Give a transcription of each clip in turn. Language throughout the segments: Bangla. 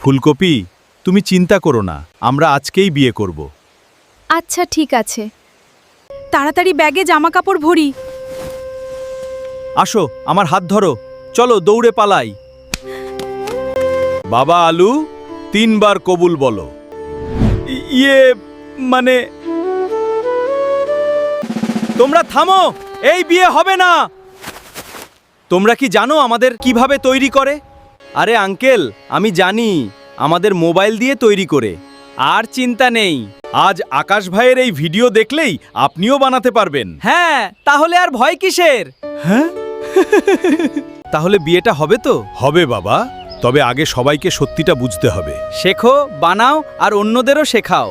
ফুলকপি, তুমি চিন্তা করো না, আমরা আজকেই বিয়ে করব। আচ্ছা ঠিক আছে, তাড়াতাড়ি ব্যাগে জামা কাপড় ভরি। আসো, আমার হাত ধরো, চলো দৌড়ে পালাই। বাবা আলু, 3 বার কবুল বলো। ইয়ে মানে, তোমরা থামো, এই বিয়ে হবে না। তোমরা কি জানো আমাদের কিভাবে তৈরি করে? আরে আঙ্কেল, আমি জানি, আমাদের মোবাইল দিয়ে তৈরি করে। আর চিন্তা নেই, আজ আকাশ ভাইয়ের এই ভিডিও দেখলেই আপনিও বানাতে পারবেন। হ্যাঁ, তাহলে আর ভয় কিসের? হ্যাঁ, তাহলে বিয়েটা হবে তো? হবে বাবা, তবে আগে সবাইকে সত্যিটা বুঝতে হবে। শেখো, বানাও আর অন্যদেরও শেখাও।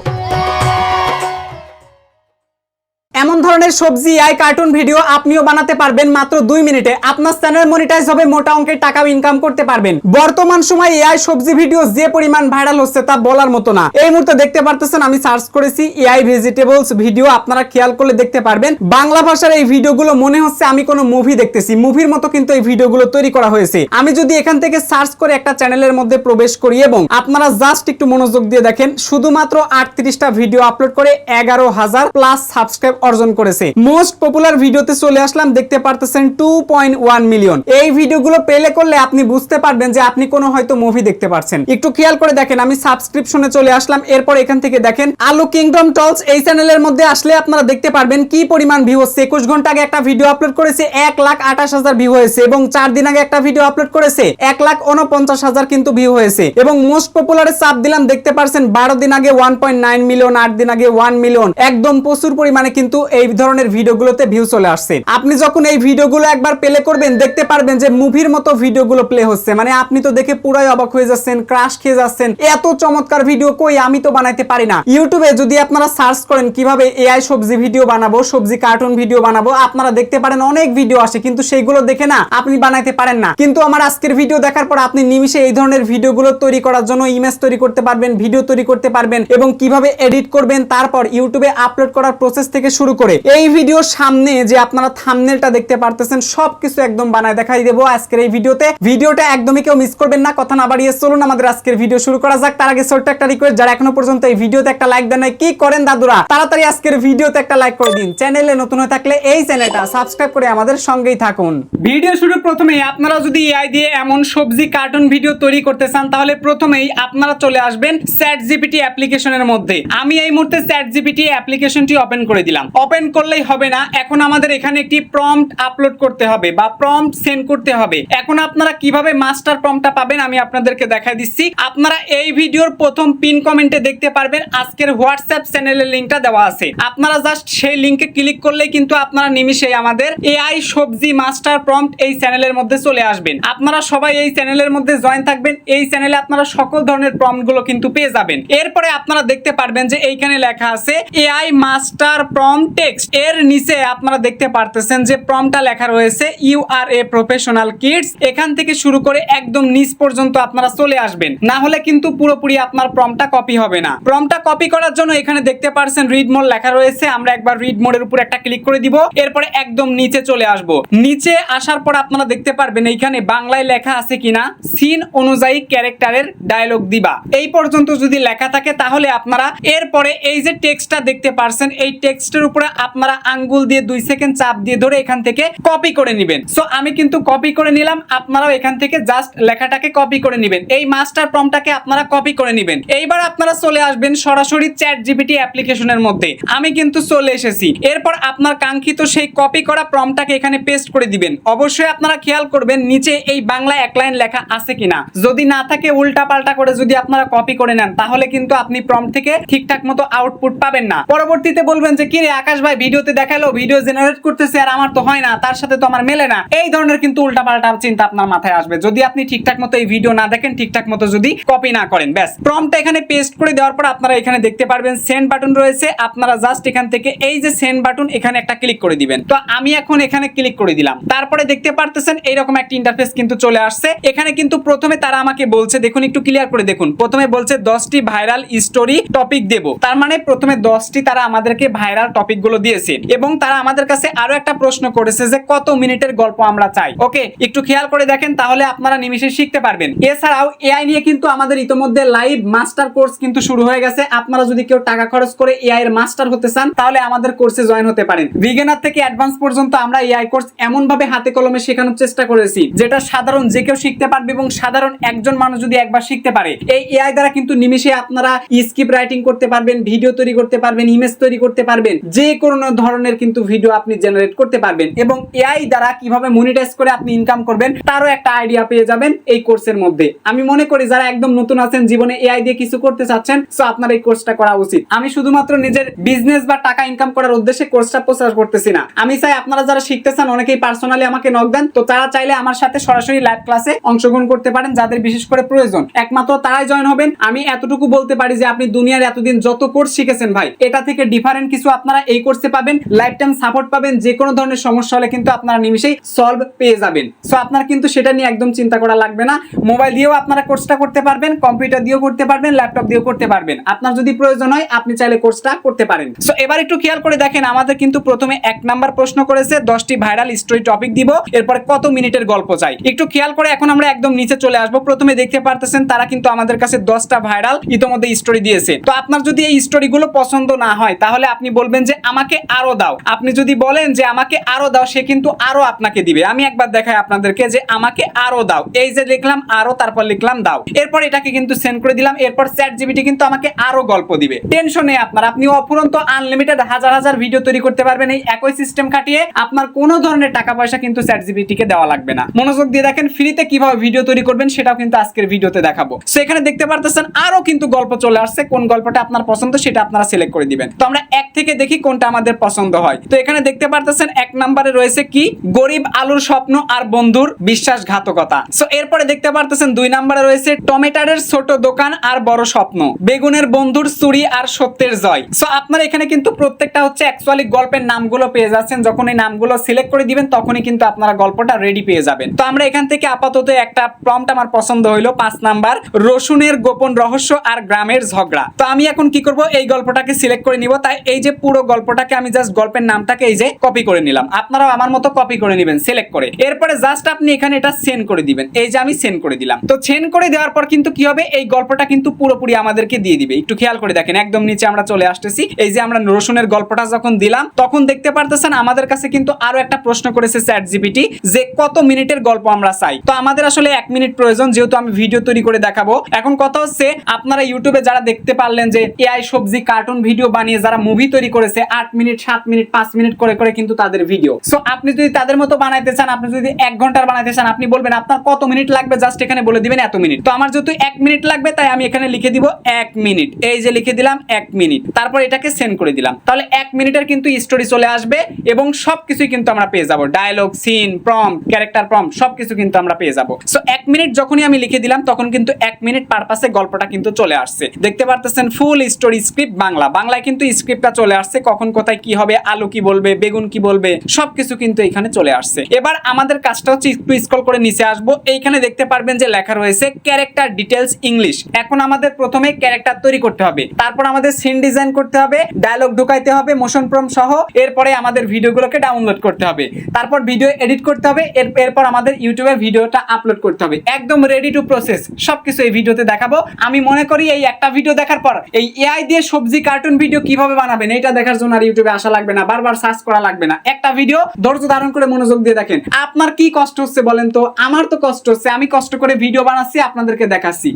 এমন ধরনের সবজি আই কার্টুন ভিডিও আপনিও বানাতে পারবেন মাত্র 2 মিনিটে। আপনার চ্যানেল মনিটাইজ হবে, মোটা অঙ্কের টাকাও ইনকাম করতে পারবেন। বর্তমান সময়ে এআই সবজি ভিডিও যে পরিমাণ ভাইরাল হচ্ছে তা বলার মতো না। এই মুহূর্তে দেখতে পারতেছেন আমি সার্চ করেছি এআই ভেজিটেবলস ভিডিও। আপনারা খেয়াল করলে দেখতে পারবেন বাংলা ভাষার এই ভিডিওগুলো মনে হচ্ছে আমি কোনো মুভি দেখতেছি। মুভির মতো কিন্তু এই ভিডিওগুলো তৈরি করা হয়েছে। আমি যদি এখান থেকে সার্চ করে একটা চ্যানেলের মধ্যে প্রবেশ করি এবং আপনারা জাস্ট একটু মনোযোগ দিয়ে দেখেন, শুধুমাত্র 38টা ভিডিও আপলোড করে 11,000 প্লাস সাবস্ক্রাইব অর্জন করেছে। মোস্ট পপুলার ভিডিওতে চলে আসলাম, দেখতে পারতেছেন 2.1 মিলিয়ন। এই ভিডিওগুলো প্লে করলে আপনি বুঝতে পারবেন যে আপনি কোনো হয়তো মুভি দেখতে পাচ্ছেন। একটু খেয়াল করে দেখেন, আমি সাবস্ক্রিপশনে চলে আসলাম। এরপর এখান থেকে দেখেন আলু কিংডম টলস, এই চ্যানেলের মধ্যে আসলে আপনারা দেখতে পারবেন কি পরিমাণ ভিউ হচ্ছে। 21 ঘন্টা আগে একটা ভিডিও আপলোড করেছে, 1,28,000 ভিউ হয়েছে এবং 4 দিন আগে একটা ভিডিও আপলোড করেছে, 1,49,000 কিন্তু ভিউ হয়েছে। এবং মোস্ট পপুলারে চাপ দিলাম, দেখতে পারছেন 12 দিন আগে 1.9 মিলিয়ন, 8 দিন আগে 1 মিলিয়ন। একদম প্রচুর পরিমাণে কিন্তু এই ধরনের ভিডিওগুলোতে ভিউ চলে আসছে। আপনি যখন এই ভিডিওগুলো একবার প্লে করবেন দেখতে পারবেন যে মুভির মতো ভিডিওগুলো প্লে হচ্ছে। মানে আপনি তো দেখে পুরাই অবাক হয়ে যাচ্ছেন, ক্রাশ খেয়ে যাচ্ছেন, এত চমৎকার ভিডিও কই, আমি তো বানাইতে পারি না। ইউটিউবে যদি আপনারা সার্চ করেন কিভাবে এআই সবজি ভিডিও বানাবো, সবজি কার্টুন ভিডিও বানাবো, আপনারা দেখতে পারেন অনেক ভিডিও আসে, কিন্তু সেইগুলো দেখে না আপনি বানাইতে পারেন না। কিন্তু আমার আজকের ভিডিও দেখার পর আপনি নিমিষে এই ধরনের ভিডিওগুলো তৈরি করার জন্য ইমেজ তৈরি করতে পারবেন, ভিডিও তৈরি করতে পারবেন এবং কিভাবে এডিট করবেন, তারপর ইউটিউবে আপলোড করার প্রসেস থেকে শুরু করে এই ভিডিওর সামনে যে আপনারা থাম্বনেলটা দেখতে পারতেছেন সবকিছু একদম বানায় দেখাই দেবো আজকের এই ভিডিওতে। ভিডিওটা একদমই কেউ মিস করবেন না। কথা না বাড়িয়ে চলুন আমাদের আজকের ভিডিও শুরু করা যাক। তার আগে ছোট্ট একটা রিকোয়েস্ট, যারা এখনো পর্যন্ত এই ভিডিওতে একটা লাইক দেন নাই, কি করেন দাদুরা, তাড়াতাড়ি আজকের ভিডিওতে একটা লাইক করে দিন। চ্যানেলে নতুন হয়ে থাকলে এই চ্যানেলটা সাবস্ক্রাইব করে আমাদের সঙ্গেই থাকুন। ভিডিও শুরুর প্রথমেই আপনারা যদি এআই দিয়ে এমন সবজি কার্টুন ভিডিও তৈরি করতে চান তাহলে প্রথমেই আপনারা চলে আসবেন চ্যাটজিপিটি অ্যাপ্লিকেশনের মধ্যে। আমি এই মুহূর্তে চ্যাটজিপিটি অ্যাপ্লিকেশনটি ওপেন করে দিলাম। ওপেন করলেই হবে না, এখন আমাদের এখানে একটি প্রম্পট আপলোড করতে হবে বা প্রম্পট সেন্ড করতে হবে। এখন আপনারা কিভাবে মাস্টার প্রম্পটটা পাবেন আমি আপনাদেরকে দেখাই দিচ্ছি। আপনারা এই ভিডিওর প্রথম পিন কমেন্টে দেখতে পারবেন আজকের হোয়াটসঅ্যাপ চ্যানেলের লিংকটা দেওয়া আছে। আপনারা জাস্ট সেই লিংকে ক্লিক করলেই কিন্তু আপনারা নিমিষেই আমাদের এআই সবজি মাস্টার প্রম্পট এই চ্যানেলের মধ্যে চলে আসবেন। আপনারা সবাই এই চ্যানেলের মধ্যে জয়েন থাকবেন। এই চ্যানেলে আপনারা সকল ধরনের প্রম্পটগুলো কিন্তু পেয়ে যাবেন। এরপরে আপনারা দেখতে পারবেন যে এইখানে লেখা আছে এআই মাস্টার প্রম্পট টেক্সট। এর নিচে আপনারা দেখতে পারতেছেন যে প্রম্পটটা লেখা রয়েছে you are a professional kids. এখান থেকে শুরু করে একদম নিচ পর্যন্ত আপনারা চলে আসবেন, না হলে কিন্তু পুরোপুরি আপনার প্রম্পটটা কপি হবে না। প্রম্পটটা কপি করার জন্য এখানে দেখতে পারছেন রিড মোড লেখা রয়েছে। আমরা একবার রিড মোডের উপর একটা ক্লিক করে দিব। এরপরে একদম নিচে চলে আসব। নিচে আসার পর আপনারা দেখতে পারবেন এইখানে বাংলায় লেখা আছে কিনা সিন অনুযায়ী ক্যারেক্টারের ডায়লগ দিবা, এই পর্যন্ত যদি লেখা থাকে তাহলে আপনারা এরপরে এই যে টেক্সটটা দেখতে পারছেন এই টেক্সটের উপরে আপনারা আঙ্গুল দিয়ে 2 সেকেন্ড চাপ দিয়ে ধরে এখান থেকে কপি করে নেবেন। সো আমি কিন্তু কপি করে নিলাম, আপনারাও এখান থেকে জাস্ট লেখাটাকে কপি করে নেবেন। এই মাস্টার প্রম্পটটাকে আপনারা কপি করে নেবেন। এইবার আপনারা চলে আসবেন সরাসরি চ্যাটজিপিটি অ্যাপ্লিকেশনের মধ্যে। আমি কিন্তু চলে এসেছি। এরপর আপনার কাঙ্ক্ষিত সেই কপি করা প্রম্পটটাকে এখানে পেস্ট করে দিবেন। অবশ্যই আপনারা খেয়াল করবেন নিচে এই বাংলা এক লাইন লেখা আছে কিনা। যদি না থাকে উল্টা পাল্টা করে যদি আপনারা কপি করে নেন তাহলে কিন্তু আপনি প্রম্পট থেকে ঠিকঠাক মতো আউটপুট পাবেন না। পরবর্তীতে বলবেন যে কি রে আকাশ ভাই ভিডিওতে দেখালো ভিডিও জেনারেট করতেছে আর আমার তো হয় না, তার সাথে তো আমার মেলে না। এই ধরনের কিন্তু উল্টাপাল্টা চিন্তা আপনার মাথায় আসবে যদি আপনি ঠিকঠাক মতো এই ভিডিও না দেখেন, ঠিকঠাক মতো যদি কপি না করেন। ব্যাস প্রম্পটটা এখানে পেস্ট করে দেওয়ার পর আপনারা এখানে দেখতে পারবেন সেন্ড বাটন রয়েছে। আপনারা জাস্ট এখান থেকে এই যে সেন্ড বাটন এখানে একটা ক্লিক করে দিবেন। তো আমি এখন এখানে ক্লিক করে দিলাম। তারপরে দেখতে পারতেছেন এইরকম একটা ইন্টারফেস কিন্তু চলে আসছে। এখানে কিন্তু প্রথমে তারা আমাকে বলছে, দেখুন একটু ক্লিয়ার করে দেখুন, প্রথমে বলছে 10টি ভাইরাল স্টোরি টপিক দেব। তার মানে প্রথমে 10টি তারা আমাদেরকে ভাইরাল টপিক টপিকগুলো দিয়েছি এবং তারা আমাদের কাছে আরো একটা প্রশ্ন করেছে যে কত মিনিটের গল্প আমরা চাই। ওকে, একটু খেয়াল করে দেখেন, তাহলে আপনারা নিমিষে শিখতে পারবেন। এছাড়াও এআই নিয়ে কিন্তু আমাদের ইতোমধ্যে লাইভ মাস্টার কোর্স কিন্তু শুরু হয়ে গেছে। আপনারা যদি কেউ টাকা খরচ করে এআই এর মাস্টার হতে চান তাহলে আমাদের কোর্সে জয়েন হতে পারেন। বিগিনার থেকে অ্যাডভান্স পর্যন্ত আমরা এআই কোর্স এমন ভাবে হাতে কলমে শেখানোর চেষ্টা করেছি যেটা সাধারণ যে কেউ শিখতে পারবে এবং সাধারণ একজন মানুষ যদি একবার শিখতে পারে, এই এআই দ্বারা কিন্তু নিমিষে আপনারা স্ক্রিপ্ট রাইটিং করতে পারবেন, ভিডিও তৈরি করতে পারবেন, ইমেজ তৈরি করতে পারবেন, যে কোনো ধরনের কিন্তু ভিডিও আপনি জেনারেট করতে পারবেন এবং এআই দ্বারা কিভাবে মনিটাইজ করে আপনি ইনকাম করবেন তারও একটা আইডিয়া পেয়ে যাবেন এই কোর্সের মধ্যে। আমি মনে করি যারা একদম নতুন আছেন, জীবনে এআই দিয়ে কিছু করতে চাচ্ছেন, সো আপনার এই কোর্সটা করা উচিত। আমি শুধুমাত্র নিজের বিজনেস বা টাকা ইনকাম করার উদ্দেশ্যে কোর্সটা প্রচার করতেছি না। আমি চাই আপনারা যারা শিখতে চান, অনেকেই পার্সোনালি আমাকে নক দেন, তো তারা চাইলে আমার সাথে সরাসরি লাইভ ক্লাসে অংশগ্রহণ করতে পারেন। যাদের বিশেষ করে প্রয়োজন একমাত্র তারাই জয়েন হবেন। আমি এতটুকু বলতে পারি যে আপনি দুনিয়ার এতদিন যত কোর্স শিখেছেন ভাই, এটা থেকে ডিফারেন্ট কিছু আপনারা এই কোর্সে পাবেন। লাইফ টাইম সাপোর্ট পাবেন, যে কোনো ধরনের সমস্যা হলে কিন্তু আপনারা নিমিশেই সলভ পেয়ে যাবেন। সো আপনার কিন্তু সেটা নিয়ে একদম চিন্তা করা লাগবে না। মোবাইল দিয়েও আপনারা কোর্সটা করতে পারবেন, কম্পিউটার দিয়েও করতে পারবেন, ল্যাপটপ দিয়েও করতে পারবেন। আপনার যদি প্রয়োজন হয় আপনি চাইলে কোর্সটা করতে পারেন। সো এবার একটু খেয়াল করে দেখেন, আমাদের কিন্তু প্রথমে 1 নাম্বার প্রশ্ন করেছে 10টি ভাইরাল স্টোরি টপিক দিব, এরপরে কত মিনিটের গল্প চাই। একটু খেয়াল করে এখন আমরা একদম নিচে চলে আসবো। প্রথমে দেখতে পারতেছেন তারা কিন্তু আমাদের কাছে 10টা ভাইরাল ইতোমধ্যে স্টোরি দিয়েছে। তো আপনার যদি এই স্টোরিগুলো পছন্দ না হয় তাহলে আপনি বলবেন যে আমাকে আরো দাও। আপনি যদি বলেন যে আমাকে আরো দাও, সে কিন্তু আরো আপনাকে দিবে। আমি একবার দেখাই আপনাদেরকে যে আমাকে আরো দাও, এই যে লিখলাম আরো, তারপর লিখলাম দাও, এরপর এটাকে কিন্তু সেন্ড করে দিলাম। এরপর চ্যাটজিপিটি কিন্তু আমাকে আরো গল্প দিবে। টেনশন নেই আপনার, আপনি অফুরন্ত আনলিমিটেড হাজার হাজার ভিডিও তৈরি করতে পারবেন এই একই সিস্টেম খাটিয়ে। আপনার কোনো ধরনের টাকা পয়সা কিন্তু চ্যাটজিপিটি কে দেওয়া লাগবে না। মনোযোগ দিয়ে দেখেন, ফ্রিতে কিভাবে ভিডিও তৈরি করবেন সেটাও কিন্তু আজকের ভিডিওতে দেখাবো। সো এখানে দেখতে পারতেছেন আরো কিন্তু গল্প চলে আসছে। কোন গল্পটা আপনার পছন্দ সেটা আপনারা সিলেক্ট করে দিবেন। তো আমরা এক থেকে দেখি কোনটা আমাদের পছন্দ হয়। তো এখানে দেখতে পারতেছেন 1 নম্বরে রয়েছে কি, গরিব আলুর স্বপ্ন আর বন্ধুর বিশ্বাসঘাতকতা। সো এরপরে দেখতে পারতেছেন 2 নম্বরে রয়েছে টমেটারের ছোট দোকান আর বড় স্বপ্ন, বেগুনের বন্ধুর চুরি আর সত্যের জয়। সো আপনারা এখানে কিন্তু প্রত্যেকটা হচ্ছে অ্যাকচুয়ালি গল্পের নামগুলো পেয়ে যাচ্ছেন। যখন এই নামগুলো সিলেক্ট করে দিবেন তখনই কিন্তু আপনারা গল্পটা রেডি পেয়ে যাবেন। তো আমরা এখান থেকে আপাতত একটা প্রম্পট আমার পছন্দ হইলো 5 নাম্বার, রসুনের গোপন রহস্য আর গ্রামের ঝগড়া। তো আমি এখন কি করব, এই গল্পটাকে সিলেক্ট করে নিব। তাই এই যে পুরো গল্পটাকে আমি জাস্ট গল্পের নামটাকে এই যে কপি করে নিলাম। আপনারাও আমার মতো কপি করে নেবেন সিলেক্ট করে। এরপরে জাস্ট আপনি এখানে এটা সেন্ড করে দিবেন। এই যে আমি সেন্ড করে দিলাম। তো সেন্ড করে দেওয়ার পর কিন্তু কি হবে, এই গল্পটা কিন্তু পুরোপুরি আমাদেরকে দিয়ে দিবে। একটু খেয়াল করে দেখেন, একদম নিচে আমরা চলে আসতেছি। এই যে আমরা রসুনের গল্পটা যখন দিলাম তখন দেখতে পারতেছেন আমাদের কাছে কিন্তু আরো একটা প্রশ্ন করেছে চ্যাটজিপিটি যে কত মিনিটের গল্প আমরা চাই। তো আমাদের আসলে 1 মিনিট প্রয়োজন, যেহেতু আমি ভিডিও তৈরি করে দেখাবো। এখন কথা হচ্ছে, আপনারা ইউটিউবে যারা দেখতে পারলেন যে এআই সবজি কার্টুন ভিডিও বানিয়ে যারা মুভি তৈরি করেছে 8 মিনিট 7 মিনিট 5 মিনিট করে করে কিন্তু তাদের ভিডিও। সো আপনি যদি তাদের মতো বানাইতে চান, আপনি যদি 1 ঘন্টার বানাইতে চান, আপনি বলবেন আপনার কত মিনিট লাগবে, জাস্ট এখানে বলে দিবেন এত মিনিট। তো আমার যেহেতু 1 মিনিট লাগবে তাই আমি এখানে লিখে দিব 1 মিনিট। এই যে লিখে দিলাম 1 মিনিট, তারপর এটাকে সেন্ড করে দিলাম। তাহলে 1 মিনিটের কিন্তু স্টোরি চলে আসবে এবং সবকিছুই কিন্তু আমরা পেয়ে যাব। Dialogue, scene, prompt, character prompt সবকিছু কিন্তু আমরা পেয়ে যাব। সো 1 মিনিট যখনই আমি লিখে দিলাম তখন কিন্তু 1 মিনিট পারপাসে গল্পটা কিন্তু চলে আসছে। দেখতে পারতেছেন ফুল স্টোরি স্ক্রিপ্ট বাংলা। বাংলায় কিন্তু স্ক্রিপ্টটা চলে আসছে, কখন কোথায় কি হবে, আলু কি বলবে, বেগুন কি বলবে, সবকিছু কিন্তু এখানে চলে আসছে। এবার আমাদের কাজটা হচ্ছে একটু স্ক্রল করে নিচে আসবো। এইখানে দেখতে পারবেন যে লেখা রয়েছে ক্যারেক্টার ডিটেইলস ইংলিশ। এখন আমাদের প্রথমে ক্যারেক্টার তৈরি করতে হবে, তারপর আমাদের সিন ডিজাইন করতে হবে, ডায়লগ ঢুকাইতে হবে মোশন প্রম্পট সহ, এরপরে আমাদের ভিডিওগুলোকে ডাউনলোড করতে হবে, তারপর ভিডিও এডিট করতে হবে, এরপর আমাদের ইউটিউবে ভিডিওটা আপলোড করতে হবে। একদম রেডি টু প্রসেস, সবকিছু এই ভিডিওতে দেখাবো। আমি মনে করি এই একটা ভিডিও দেখার পর এই এআই দিয়ে সবজি কার্টুন ভিডিও কিভাবে বানাবেন এটা দেখার জন্য আর ইউটিউবে আসা লাগবে না, বারবার সার্চ করা লাগবে না। একটা ভিডিও ধৈর্য ধারণ করে মনোযোগ দিয়ে দেখেন। আপনার কি কষ্ট হচ্ছে বলেন তো? আমার তো কষ্ট হচ্ছে, আমি কষ্ট করে ভিডিও বানাচ্ছি, আপনাদেরকে দেখাচ্ছি।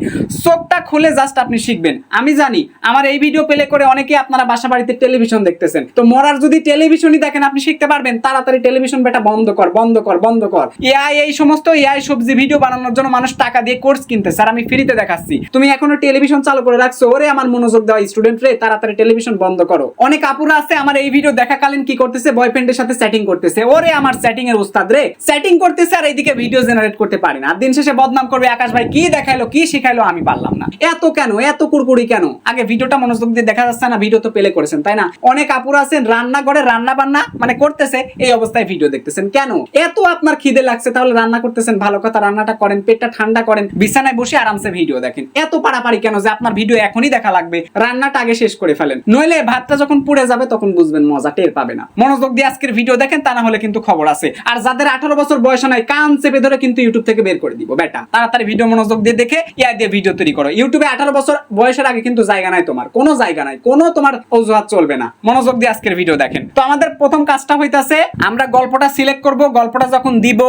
চোখটা খুলে জাস্ট আপনি শিখবেন। আমি জানি আমার এই ভিডিও প্লে করে অনেকেই আপনারা বাসা বাড়িতে টেলিভিশন দেখতেছেন, তো মরার যদি টেলিভিশনই দেখেন আপনি শিখতে পারবেন। তাড়াতাড়ি টেলিভিশন বেটা বন্ধ কর, বন্ধ কর, বন্ধ কর। এআই এই সমস্ত এআই সবজি ভিডিও বানানোর জন্য মানুষ টাকা দিয়ে কোর্স কিনতে, স্যার আমি ফ্রিতে দেখাচ্ছি। তুমি এখনো টেলিভিশন চালু করে রাখছো। ওরে আমার মনোযোগ দেওয়া স্টুডেন্ট রে, তাড়াতাড়ি টেলিভিশন বন্ধ করো। অনেক আপুরা আছে আমার এই ভিডিও দেখাকালীন কি করতেছে, বয়ফ্রেন্ডের সাথে চ্যাটিং করতেছে। ওরে আমার চ্যাটিং এর উস্তাদ রে, চ্যাটিং করতেছে আর এইদিকে ভিডিও জেনারেট করতে পারে না। দিন শেষে বদনাম করবে, আকাশ ভাই কি দেখাইলো কি শিখাইলো আমি পারলাম না। এত কেন, এত কুড়কুড়ি কেন? আগে ভিডিওটা মনোযোগ দিয়ে দেখা যাচ্ছে না? ভিডিও তো প্লে করেছেন তাই না? অনেক আপুরা আছেন রান্না করে রান্না বান্না মানে করতেছে, এই অবস্থায় ভিডিও দেখতেছেন কেন? এত আপনার খিদে লাগছে, তাহলে রান্না করতেছেন, ভালো কথা, রান্নাটা করেন, পেটটা ঠান্ডা করেন, বিছানায় বসে আরামসে ভিডিও দেখেন। এত পাড়াপাড়ি কেন যে আপনার ভিডিও এখনই দেখা লাগবে? রান্নাটা আগে শেষ করে ফেলেন, নইলে ভাতটা যখন পুড়ে যাবে তখন বুঝবেন মজা টের পাবে না। মনোযোগ দিয়ে আজকের ভিডিও দেখেন, তা না হলে কিন্তু খবর আছে। আর যাদের 18 বছর বয়স নাই কান চেপে ধরে কিন্তু ইউটিউব থেকে বের করে দিব বেটা। তাড়াতাড়ি ভিডিও মনোযোগ দিয়ে দেখে ইয়া দিয়ে ভিডিও তৈরি করো। ইউটিউবে 18 বছর বয়সের আগে কিন্তু জায়গা নাই, তোমার কোনো জায়গা নাই, কোনো তোমার অজুহাত চলবে না। মনোযোগ দিয়ে আজকের ভিডিও দেখেন। তো আমাদের প্রথম কাজটা হইতাছে আমরা গল্পটা সিলেক্ট করব। গল্পটা যখন দিব,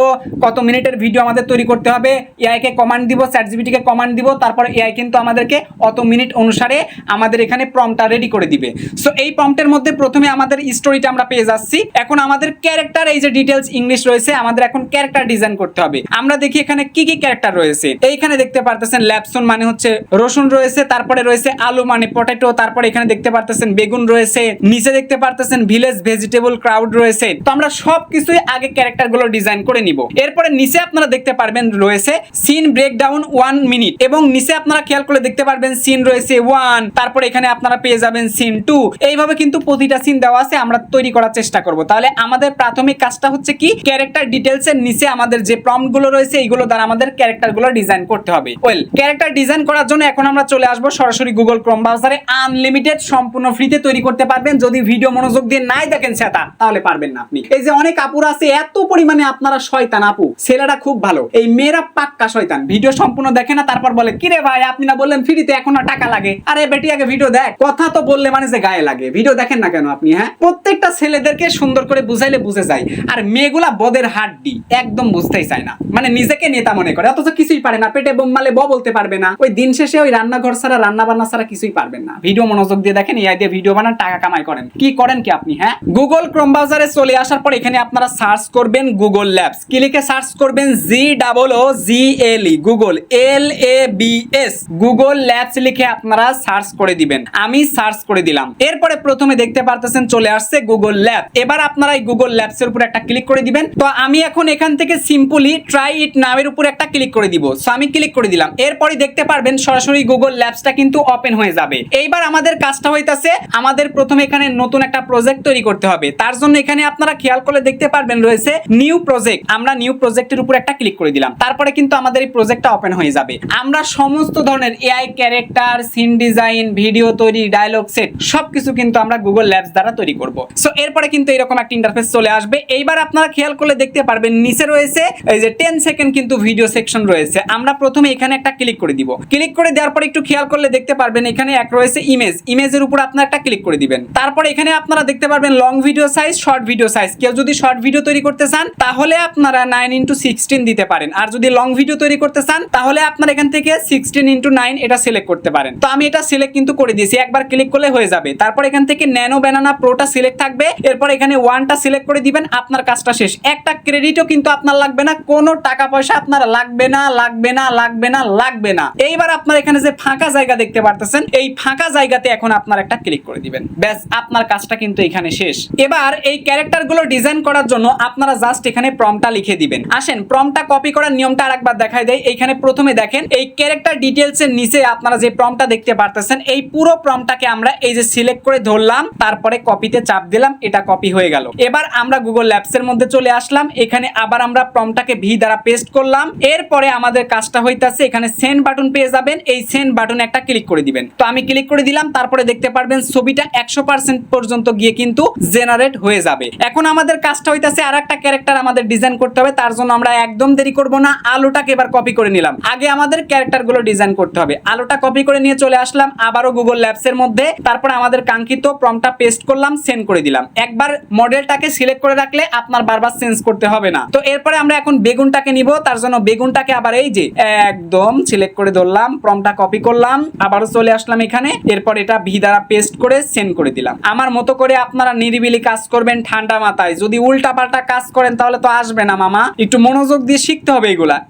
কত মিনিটের ভিডিও আমাদের তৈরি করতে হবে, এআই কে কমান্ড দিব, চ্যাটজিপিটি কে কমান্ড দিব, তারপর এআই কিন্তু আমাদেরকে অত মিনিট অনুসারে আমাদের এখানে প্রম্পটটা রেডি করে দিবে। সো এই প্রম্পটের মধ্যে প্রথমে আমাদের স্টোরিটা আমরা পেয়ে যাচ্ছি। এখন আমাদের ক্যারেক্টার, এই যে ডিটেইলস ইংলিশ রয়েছে, আমাদের এখন ক্যারেক্টার ডিজাইন করতে হবে। আমরা দেখি এখানে কি কি ক্যারেক্টার রয়েছে। এইখানে দেখতে পারতেছেন ল্যাপসন মানে হচ্ছে রসুন রয়েছে, তারপরে রয়েছে আলু মানে পটেটো, তারপরে এখানে দেখতে পারতেছেন বেগুন রয়েছে, নিচে দেখতে পারতেছেন ভিলেজ ভেজিটেবল ক্রাউড রয়েছে। তো আমরা সবকিছুই আগে ক্যারেক্টার গুলো ডিজাইন করে নিব। এরপরে নিচে আপনারা দেখতে পারবেন রয়েছে সিন ব্রেকডাউন 1 মিনিট, এবং নিচে আপনারা খেয়াল করে দেখতে পারবেন সিন রয়েছে 1, তারপরে এখানে আপনারা পেয়ে যাবেন সিন 2। এইভাবে কিন্তু প্রতিটা সিন দেওয়া আছে, আমরা তৈরি করার চেষ্টা করব। তাহলে আমাদের প্রাথমিক কাজটা হচ্ছে কি, ক্যারেক্টার ডিটেইলস এর নিচে আমাদের যে প্রম্পট গুলো রয়েছে এইগুলো দ্বারা আমাদের ক্যারেক্টার গুলো ডিজাইন করতে হবে। ওয়েল, ক্যারেক্টার ডিজাইন করার জন্য এখন আমরা চলে আসব সরাসরি গুগল ক্রোম ব্রাউজারে। আনলিমিটেড সম্পূর্ণ ফ্রিতে তৈরি করতে পারবেন। যদি ভিডিও মনোযোগ দিয়ে নাই দেখেন সেটা, তাহলে পারবেন না আপনি। এই যে অনেক আপুরা আছে, এত পরিমাণে আপনারা শয়তান আপু, ছেলেরা খুব ভালো, এই মেয়েরা পাক্কা শয়তান। ভিডিও সম্পূর্ণ দেখে না, তারপর বলে কিরে ভাই আপনি না বললেন ফ্রিতে, এখন টাকা লাগে। আরে বেটি আগে ভিডিও দেখ, কথা তো বললে মানে যে গায়ে লাগে। ভিডিও দেখেন না কেন আপনি? হ্যাঁ, প্রত্যেকটা ছেলেদেরকে সুন্দর করে বুঝাইলে বুঝে যায়, আর মেয়েগুলা বদের হাড্ডি, একদম বুঝতেই চায় না, মানে নিজেকে নেতা মনে করে, অথচ কিছুই পারে না। পেটে বোম মারলে বলতে পারবে না, ওই দিন শেষে ওই রান্নাঘর ছাড়া, রান্না বান্না ছাড়া কিছুই পারবেন না। ভিডিও মনোযোগ দিয়ে দেখেন, এআই দিয়ে ভিডিও বানান, টাকা কামাই করেন। কি করেন কি আপনি? হ্যাঁ, গুগল ক্রোম ব্রাউজারে চলে আসার পর এখানে আপনারা সার্চ করবেন গুগল ল্যাবস। কি লিখে সার্চ করবেন? GOOGLE, Google LABS, Google labs লিখে আপনারা সার্চ করে দিবেন। আমি সার্চ করে দিলাম। এরপরে প্রথমে দেখতে পারতেছেন চলে আসছে গুগল ল্যাব। এবার আপনারা এই গুগল ল্যাবস এর উপর একটা ক্লিক করে দিবেন। তো আমি এখন এখান থেকে সিম্পলি ট্রাই ইট নাও এর উপর একটা ক্লিক করে দিব। সো আমি ক্লিক করে দিলাম। এরপরে দেখতে পারবেন সরাসরি গুগল ল্যাবসটা কিন্তু ওপেন হয়ে যাবে। এইবার আমাদের কাজটা হইতাছে, আমাদের প্রথমে এখানে নতুন একটা প্রজেক্ট তৈরি করতে হবে। তার জন্য এখানে আপনারা খেয়াল করে দেখতে পারবেন রয়েছে নিউ প্রজেক্ট। আমরা নিউ প্রজেক্টের উপর একটা ক্লিক করে দিলাম। তারপরে কিন্তু আমাদের এই প্রজেক্টটা ওপেন হয়ে যাবে। আমরা সমস্ত ধরনের AI character, scene design, video তৈরি, ডায়লগ সেট সবকিছু কিন্তু আমরা গুগল ল্যাবস দ্বারা তৈরি করব। সো এরপরে কিন্তু এরকম একটা ইন্টারফেস চলে আসবে। এইবার আপনারা খেয়াল করলে দেখতে পারবেন নিচে রয়েছে এই যে 10 সেকেন্ড কিন্তু ভিডিও সেকশন রয়েছে। আমরা প্রথমে এখানে একটা ক্লিক করে দিব। ক্লিক করে দেওয়ার পর একটু খেয়াল করলে দেখতে পারবেন এখানে এক রয়েছে ইমেজ। ইমেজের উপর আপনারা একটা ক্লিক করে দিবেন। তারপর এখানে আপনারা দেখতে পারবেন long video size, short video size. কেউ যদি শর্ট ভিডিও তৈরি করতে চান তাহলে আপনারা 9:16 দিতে পারেন, আর যদি লং ভিডিও তৈরি করতে চান তাহলে আপনারা এখান থেকে 16:9 এটা সিলেক্ট করতে পারেন। তো আমি এটা সিলেক্ট কিন্তু করে দিয়েছি, একবার ক্লিক করলে হয়ে যাবে। তারপর এখান থেকে ন্যানো ব্যানানা প্রোটা সিলেক্ট থাকবে। এরপর এখানে 1টা সিলেক্ট করে দিবেন, আপনার কাজটা শেষ। একটা ক্রেডিটও কিন্তু আপনার লাগবে না, কোনো টাকা পয়সা আপনার লাগবে না, লাগবে না, লাগবে না, লাগবে না। এইবার আপনার এখানে যে ফাঁকা জায়গা দেখতে পারতেছেন, এই ফাঁকা জায়গাতে এখন আপনার একটা ক্লিক করে দিবেন। ব্যাস, আপনার কাজটা কিন্তু এখানে শেষ। এবার এই ক্যারেক্টার গুলো ডিজাইন করার জন্য আপনারা জাস্ট এখানে প্রম্পটটা লিখে দিবেন। আসেন প্রম্পটটা কপি করার নিয়মটা আরেকবার দেখাই দেই। এইখানে প্রথমে দেখেন এই ক্যারেক্টার ডিটেইলস এর নিচে আপনারা যে প্রম্পটটা দেখতে পারতেছেন, এই পুরো প্রম্পটটাকে আমরা এই যে সিলেক্ট করে ধরলাম, তারপরে কপিতে চাপ দিলাম, এটা কপি হয়ে গেল। এবার আমরা গুগল ল্যাবস এর মধ্যে চলে আসলাম। এখানে আবার আমরা প্রম্পটটাকে ভি দ্বারা পেস্ট করলাম। এরপরে আমাদের কাজটা হইতাছে এখানে সেন্ড বাটন পেয়ে যাবেন, এই সেন্ড বাটনে একটা ক্লিক করে দিবেন। তো আমি ক্লিক করে দিলাম। তারপরে দেখতে পারবেন ছবিটা 100% পর্যন্ত গিয়ে কিন্তু জেনারেট হয়ে যাবে। এখন আমাদের কাজটা হইতাছে আরেকটা ক্যারেক্টার আমাদের ডিজাইন করতে হবে। তার জন্য আমরা একদম দেরি করব না, আলোটাকে এবার কপি করে নিলাম। আগে আমাদের ক্যারেক্টার গুলো ডিজাইন করতে হবে। আলোটা কপি করে নিয়ে চলে আসলাম আবারও গুগল ল্যাবস এর মধ্যে। তারপর আমাদের কাঙ্ক্ষিত প্রম্পটটা পেস্ট করলাম, সেন্ড করে দিলাম। একবার মডেলটাকে সিলেক্ট করে রাখলে আপনার বারবার চেঞ্জ করতে হবে না। তো এরপরে আমরা এখন বেগুনটাকে নিব। তার জন্য বেগুনটাকে আবার এই যে একদম সিলেক্ট করে ধরলাম, প্রম্পটটা কপি করলাম, আবারও চলে আসলাম এখানে। এরপর এটা ভি দ্বারা পেস্ট করে সেন্ড করে দিলাম। আমার মতো করে আপনারা নিরিবিলি কাজ করবেন ঠান্ডা মাথায়। যদি উল্টা পাল্টা কাজ করেন তাহলে তো আসবে না মামা। একটু মনোযোগ দিয়ে শিখতে হবে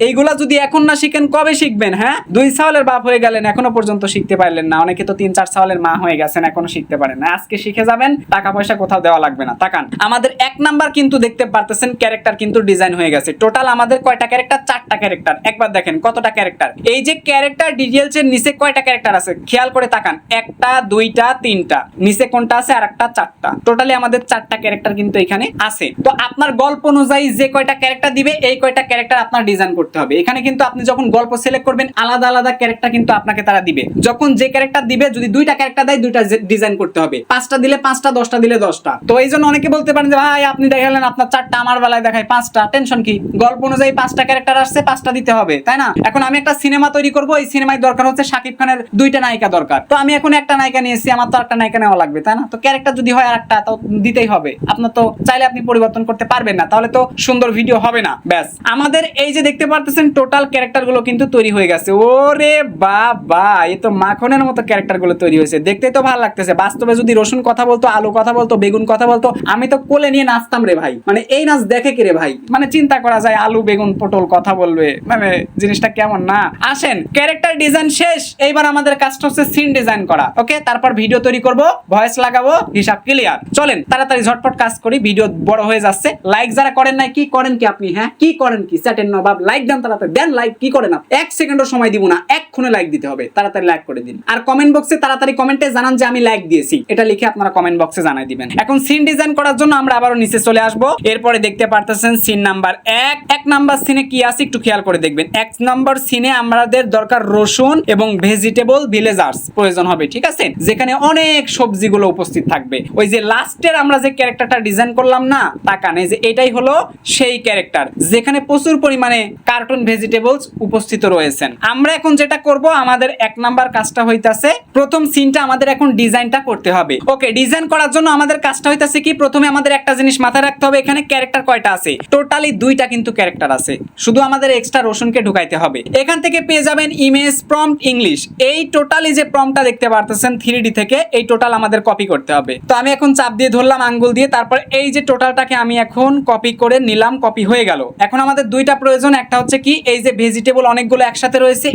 এইগুলা যদি এখন না শিখেন কবে শিখবেন? হ্যাঁ, 2 ছাওয়ালের বাপ হয়ে গেলেন, এখনো পর্যন্ত শিখতে পারলেন না। অনেকে তো 3-4 ছাওয়ালের মা হয়ে গেছেন, এখনো শিখতে পারেন না। আজকে শিখে যাবেন, টাকা পয়সা কোথাও দেওয়া লাগবে না। তাকান, আমাদের 1 নাম্বার কিন্তু দেখতে পারতেছেন ক্যারেক্টার কিন্তু ডিজাইন হয়ে গেছে। টোটাল আমাদের কয়টা ক্যারেক্টার? 4টা ক্যারেক্টার। একবার দেখেন কতটা ক্যারেক্টার। এই যে ক্যারেক্টার ডিটেইলস এর নিচে কয়টা ক্যারেক্টার আছে খেয়াল করে তাকান। 1টা 2টা 3টা, নিচে কোনটা আছে? আরেকটা 4টা। টোটালি আমাদের 4টা ক্যারেক্টার কিন্তু এখানে আছে। তো আপনার গল্প অনুযায়ী যে কয়টা ক্যারেক্টার দিবে এই কয়টা ক্যারেক্টার আপনার ডিজাইন করতে হবে। এখানে কিন্তু আপনি যখন গল্প সিলেক্ট করবেন আলাদা আলাদা ক্যারেক্টার কিন্তু আপনাকে তারা দিবে। যখন যে ক্যারেক্টার দিবে, যদি 2টা ক্যারেক্টার দেয় 2টা ডিজাইন করতে হবে, 5টা দিলে 5টা, 10টা দিলে 10টা। তো এই জন্য অনেকে বলতে পারেন যে ভাই আপনি দেখালেন আপনার 4টা, আমার বেলায় দেখায় 5টা, টেনশন কি? গল্প অনুযায়ী 5টা ক্যারেক্টার আসছে, 5টা দিতে হবে, তাই না? এখন আমি একটা সিনেমা তৈরি করব, এই সিনেমায় দরকার হচ্ছে শাকিব খানের 2টা নায়িকা দরকার। তো আমি এখন একটা নায়িকা নিয়েছি, আমার তো একটা নায়িকা নেওয়া লাগবে, তাই না? তো ক্যারেক্টার যদি হয় আরেকটা, তো দিতেই হবে। আপনার তো চাইলে আপনি পরিবর্তন করতে পারবেন না, তাহলে তো সুন্দর ভিডিও হবে না। ব্যাস, আমাদের এই যে দেখতে পারতেছেন টোটাল ক্যারেক্টার গুলো কিন্তু তৈরি হয়ে গেছে। ওরে বাবা, এই তো মাখনের মতো ক্যারেক্টার গুলো তৈরি হয়েছে, দেখতে তো ভালো লাগতেছে। বাস্তবে যদি রসুন কথা বলতো, আলু কথা বলতো, বেগুন কথা বলতো, আমি তো কোলে নিয়ে নাচতাম রে ভাই। মানে এই নাচ দেখে কি রে ভাই, মানে চিন্তা করা যায় আলু বেগুন পটল কথা বলবে, মানে জিনিসটা কেমন না? আসেন, ক্যারেক্টার ডিজাইন শেষ, এইবার আমাদের কাজটা হচ্ছে সিন ডিজাইন করা। ওকে, তারপর ভিডিও তৈরি করব, ভয়েস লাগাবো, হিসাব ক্লিয়ার। চলেন তাড়াতাড়ি ঝটপট কাজ করি, ভিডিও বড় হয়ে যাচ্ছে। লাইক যারা করেন নাই, কি করেন কি আপনি? হ্যাঁ, কি করেন কি? চ্যাটের নবাব, লাইক দেন, তাড়াতাড়ি দেন লাইক। কি করেন আপনি? 1 সেকেন্ডও সময় দিব না, এক্ষুনি লাইক দিতে হবে, তাড়াতাড়ি লাইক করে দিন। আর কমেন্ট বক্সে তাড়াতাড়ি কমেন্টে জানান যে আমি লাইক দিয়েছি, এটা লিখে আপনারা কমেন্ট বক্সে জানাই দিবেন। এখন সিন ডিজাইন করার জন্য আমরা আবারও নিচে চলে আসব। এরপরে দেখতে পারতেছেন সিন নাম্বার 1। 1 নাম্বার সিনে কি আছে একটু খেয়াল করে দেখবেন। 1 নাম্বার সিনে আমাদের দরকার রসুন এবং ভেজিটেবল ভিলেজার্স প্রয়োজন হবে, ঠিক আছে? যেখানে অনেক সবজিগুলো উপস্থিত থাকবে। ওই যে লাস্টের আমরা যে ক্যারেক্টারটা ডিজাইন করলাম না, তাকানে যে এটাই হলো সেই ক্যারেক্টার, যেখানে প্রচুর পরিমাণে কার্টুন ভেজিটেবলস উপস্থিত রয়েছেন। আমরা এখন যেটা করব, আমাদের 1 নাম্বার কাজটা হইতাছে প্রথম সিনটা আমাদের এখন ডিজাইনটা করতে হবে। ওকে, ডিজাইন করার জন্য আমাদের কাজটা হইতাছে কি, প্রথমে আমাদের একটা জিনিস মাথায় রাখতে হবে, এখানে ক্যারেক্টার কয়টা আছে? টোটালি 2টা কিন্তু ক্যারেক্টার আছে, শুধু আমাদের এক্সট্রা রসুনকে ঢুকাইতে হবে। এখান থেকে পেয়ে যাবেন ইমেজ প্রম্পট ইংলিশ। এই টোটালি যে প্রম্পটটা দেখতে পারতেছেন 3D থেকে, এই টোটাল আমাদের কপি করতে হবে। তো আমি এখন চাপ দিয়ে ধরলাম আঙ্গুল দিয়ে, তারপর এই যে টোটালটাকে আমি এখন কপি করে নিলাম, কপি হয়ে গেল। এখন আমাদের 2টা প্রয়োজন, একটা হচ্ছে কি, এই যে ভেজিটেবল অনেকগুলো একসাথে রয়েছে,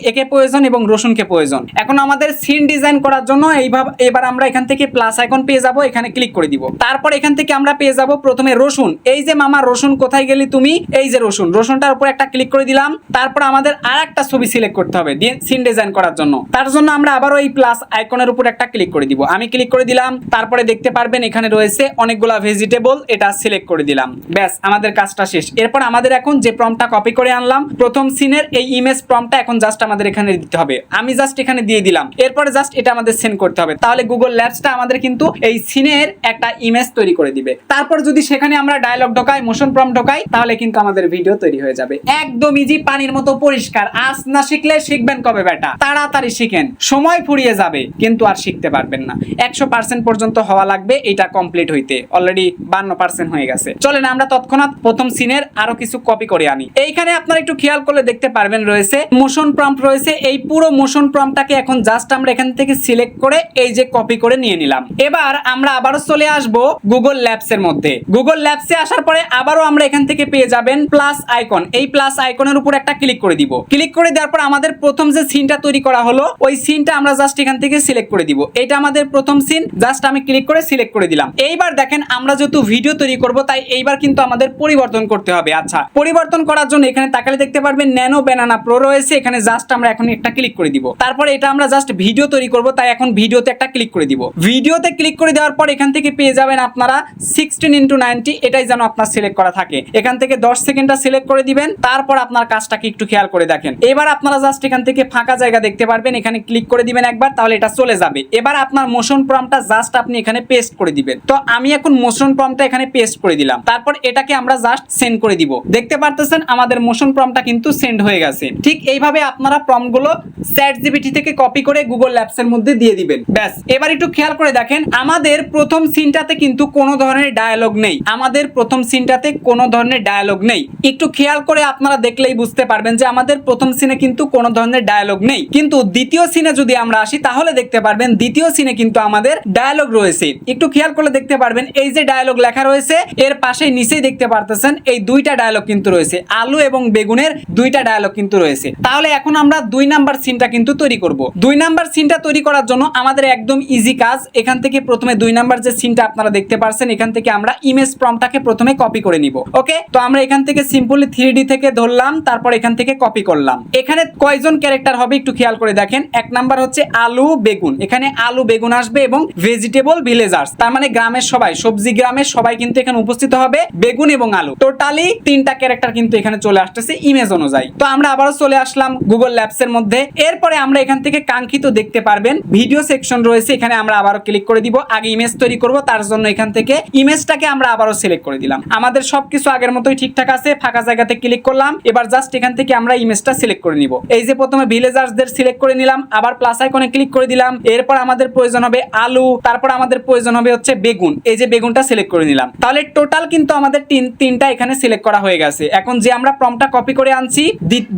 একে প্রয়োজন এবং রসুনকে প্রয়োজন। এখন আমাদের সিন ডিজাইন করার জন্য এইভাবে এবার আমরা এখান থেকে প্লাস আইকন পেয়ে যাব, এখানে ক্লিক করে দিব। তারপর এখান থেকে আমরা পেয়ে যাব প্রথমে রসুন। এই যে মামা রসুন কোথায় গেলি তুমি? এই যে রসুন, রসুনটার উপর একটা ক্লিক করে দিলাম। তারপর আমাদের আরেকটা ছবি সিলেক্ট করতে হবে সিন ডিজাইন করার জন্য। তার জন্য আমরা আবারও এই প্লাস আইকনের উপর একটা ক্লিক করে দিব। আমি ক্লিক করে দিলাম, তারপরে দেখতে পারবেন এখানে রয়েছে অনেকগুলা ভেজিটেবল, এটা সিলেক্ট করে দিলাম। ব্যাস, আমাদের কাজটা শেষ। এরপর আমাদের এখন যে প্রম্পটটা কপি করে আনলাম প্রথম সিনের, এই ইমেজ প্রম্পটটা এখন জাস্ট আমাদের এখানে দিতে হবে। আমি জাস্ট এখানে দিয়ে দিলাম, এরপরে জাস্ট এটা আমাদের সেন্ড করতে হবে। তাহলে গুগল ল্যাবসটা আমাদের কিন্তু এই সিনের একটা ইমেজ তৈরি করে দিবে। তারপর যদি সেখানে আমরা ডায়লগ ঢোকাই, মোশন প্রম্পট ঢোকাই, তাহলে কিন্তু আমাদের ভিডিও তৈরি হয়ে যাবে। একদম ইজি, পানির মতো পরিষ্কার। আজ না শিখলে শিখবেন কবে বেটা? তাড়াতাড়ি শিখেন, সময় ফুরিয়ে যাবে কিন্তু আর শিখতে পারবেন না। 100% পর্যন্ত হওয়া লাগবে এটা কমপ্লিট হইতে, অলরেডি 52% হয়ে গেছে। চলেন আমরা তৎক্ষণাৎ প্রথম সিনের আরো কিছু কপি করে আনি। এইখানে আপনারা একটু খেয়াল করলে দেখতে পারবেন রয়েছে মোশন প্রম্পট রয়েছে। এই পুরো মোশন প্রম্পটটাকে এখন জাস্ট আমরা এখান থেকে সিলেক্ট করে এই যে কপি করে নিয়ে নিলাম। এবার আমরা আবারও চলে আসব গুগল ল্যাবস এর মধ্যে। গুগল ল্যাবসে আসার পরে আবারও আমরা এখান থেকে পেয়ে যাবেন প্লাস আইকন। এই প্লাস আইকনের উপর একটা ক্লিক করে দিব। ক্লিক করে দেওয়ার পর আমাদের প্রথম যে সিনটা তৈরি করা হলো, ওই সিনটা আমরা জাস্ট এখান থেকে সিলেক্ট করে দিব। এটা আমাদের প্রথম সিন, জাস্ট আমি ক্লিক করে সিলেক্ট করে দিলাম। এইবার দেখেন আমরা যেহেতু ভিডিও তৈরি করব, তাই এইবার কিন্তু আমাদের পরিবর্তন করতে হবে। আচ্ছা, পরিবর্তন করার জন্য এখানে তাকালে দেখতে পারবেন ন্যানো ব্যানানা প্রো রয়েছে, এখানে জাস্ট আমরা এখন একটা ক্লিক করে দিব। তারপরে এটা আমরা জাস্ট ভিডিও তৈরি করব, তাই এখন ভিডিওতে একটা ক্লিক করে দিব। ভিডিওতে ক্লিক করে দেওয়ার পর এখান থেকে পেয়ে যাবেন আপনারা 16:90, এটাই যেন আপনার সিলেক্ট করা থাকে। এখান থেকে 10 সেকেন্ডটা সিলেক্ট করে দিবেন। তারপর আপনার কাজটাকে একটু খেয়াল করে দেখেন। এবার আপনারা জাস্ট এখান থেকে ফাঁকা জায়গা দেখতে পারবেন, এখানে ক্লিক করে দিবেন একবার, তাহলে এটা চলে যাবে। এবার আপনার মোশন প্রম্পটটা জাস্ট আপনি এখানে পেস্ট করে দিবেন। তো আমি এখন মোশন প্রম্পটটা এখানে পেস্ট করে দিলাম। তারপর এটাকে আমরা জাস্ট সেন্ড করে দিব। দেখতে পারতেছেন আমাদের মোশন প্রম্পটটা কিন্তু সেন্ড হয়ে গেছে। ঠিক এইভাবে আপনারা প্রম্পটগুলো ChatGPT থেকে কপি করে গুগল ল্যাবস এর মধ্যে দিয়ে দিবেন। ব্যাস, এবার একটু খেয়াল করে দেখেন আমাদের প্রথম সিনটাতে কিন্তু কোনো ধরনের ডায়ালগ নেই। আমাদের প্রথম সিনটাতে কোনো ধরনের ডায়ালগ নেই। একটু খেয়াল করে আপনারা দেখলেই বুঝতে পারবেন যে আমাদের প্রথম সিনে কিন্তু কোনো ধরনের ডায়ালগ নেই। কিন্তু দ্বিতীয় সিনে যদি আমরা আসি, তাহলে দেখতে পারবেন দ্বিতীয় সিনে কিন্তু আমাদের ডায়ালগ রয়েছে। একটু খেয়াল করলে দেখতে পারবেন এই যে ডায়ালগ লেখা রয়েছে, এর পাশেই নিচেই দেখতে পারতেছেন এই 2টা ডায়ালগ কিন্তু রয়েছে। আলু এবং বেগুনের 2টা ডায়ালগ কিন্তু রয়েছে। তাহলে এখন আমরা 2 নাম্বার সিনটা কিন্তু তৈরি করব। 2 নাম্বার সিনটা তৈরি করার জন্য আমাদের একদম ইজি কাজ। এখান থেকে প্রথমে 2 নাম্বার যে সিনটা আপনারা দেখতে পারছেন, এখান থেকে আমরা ইমেজ প্রম্পটটাকে প্রথমে কপি করে নিব। ওকে, তো আমরা এখান থেকে সিম্পলি 3D থেকে ধরলাম, তারপর এখান থেকে কপি করলাম। এখানে কয়জন ক্যারেক্টার হবে একটু খেয়াল করে দেখেন। 1 নাম্বার হচ্ছে আলু বেগুন, এখানে আলু বেগুন আসবে এবং ভেজিটেবল ভিলেজার্স, তার মানে গ্রামের সবাই, সবজি গ্রামের সবাই কিন্তু এখানে উপস্থিত হবে, বেগুন এবং আলু। টোটালি 3টা ক্যারেক্টার কিন্তু এখানে চলে আসতেছে ইমেজ অনুযায়ী। তো আমরা আবারও চলে আসলাম গুগল ল্যাবস এর মধ্যে। এরপরে আমরা এখান থেকে কাঙ্ক্ষিত দেখতে পারবেন ভিডিও সেকশন রয়েছে, এখানে আমরা আবারও ক্লিক ক্লিক করে দিব। আগে ইমেজ তৈরি করব, তার জন্য এখান থেকে ইমেজটাকে আমরা আবারও সিলেক্ট করে দিলাম। আমাদের সবকিছু আগের মতোই ঠিকঠাক আছে, ফাঁকা জায়গাতে ক্লিক করলাম। এবার জাস্ট এখান থেকে আমরা ইমেজটা সিলেক্ট করে নিব। এই যে প্রথমে ভিলেজার্সদের সিলেক্ট করে নিলাম, আবার প্লাস আইকনে ক্লিক করে দিলাম। এরপর আমাদের প্রয়োজন হবে আলু, তারপর আমাদের প্রয়োজন হবে হচ্ছে বেগুন। এই যে বেগুনটা সিলেক্ট করে নিলাম। তাহলে টোটাল কিন্তু আমাদের তিনটা এখানে সিলেক্ট করা হয়ে গেছে। এখন যে আমরা প্রম্পটটা কপি করে আনছি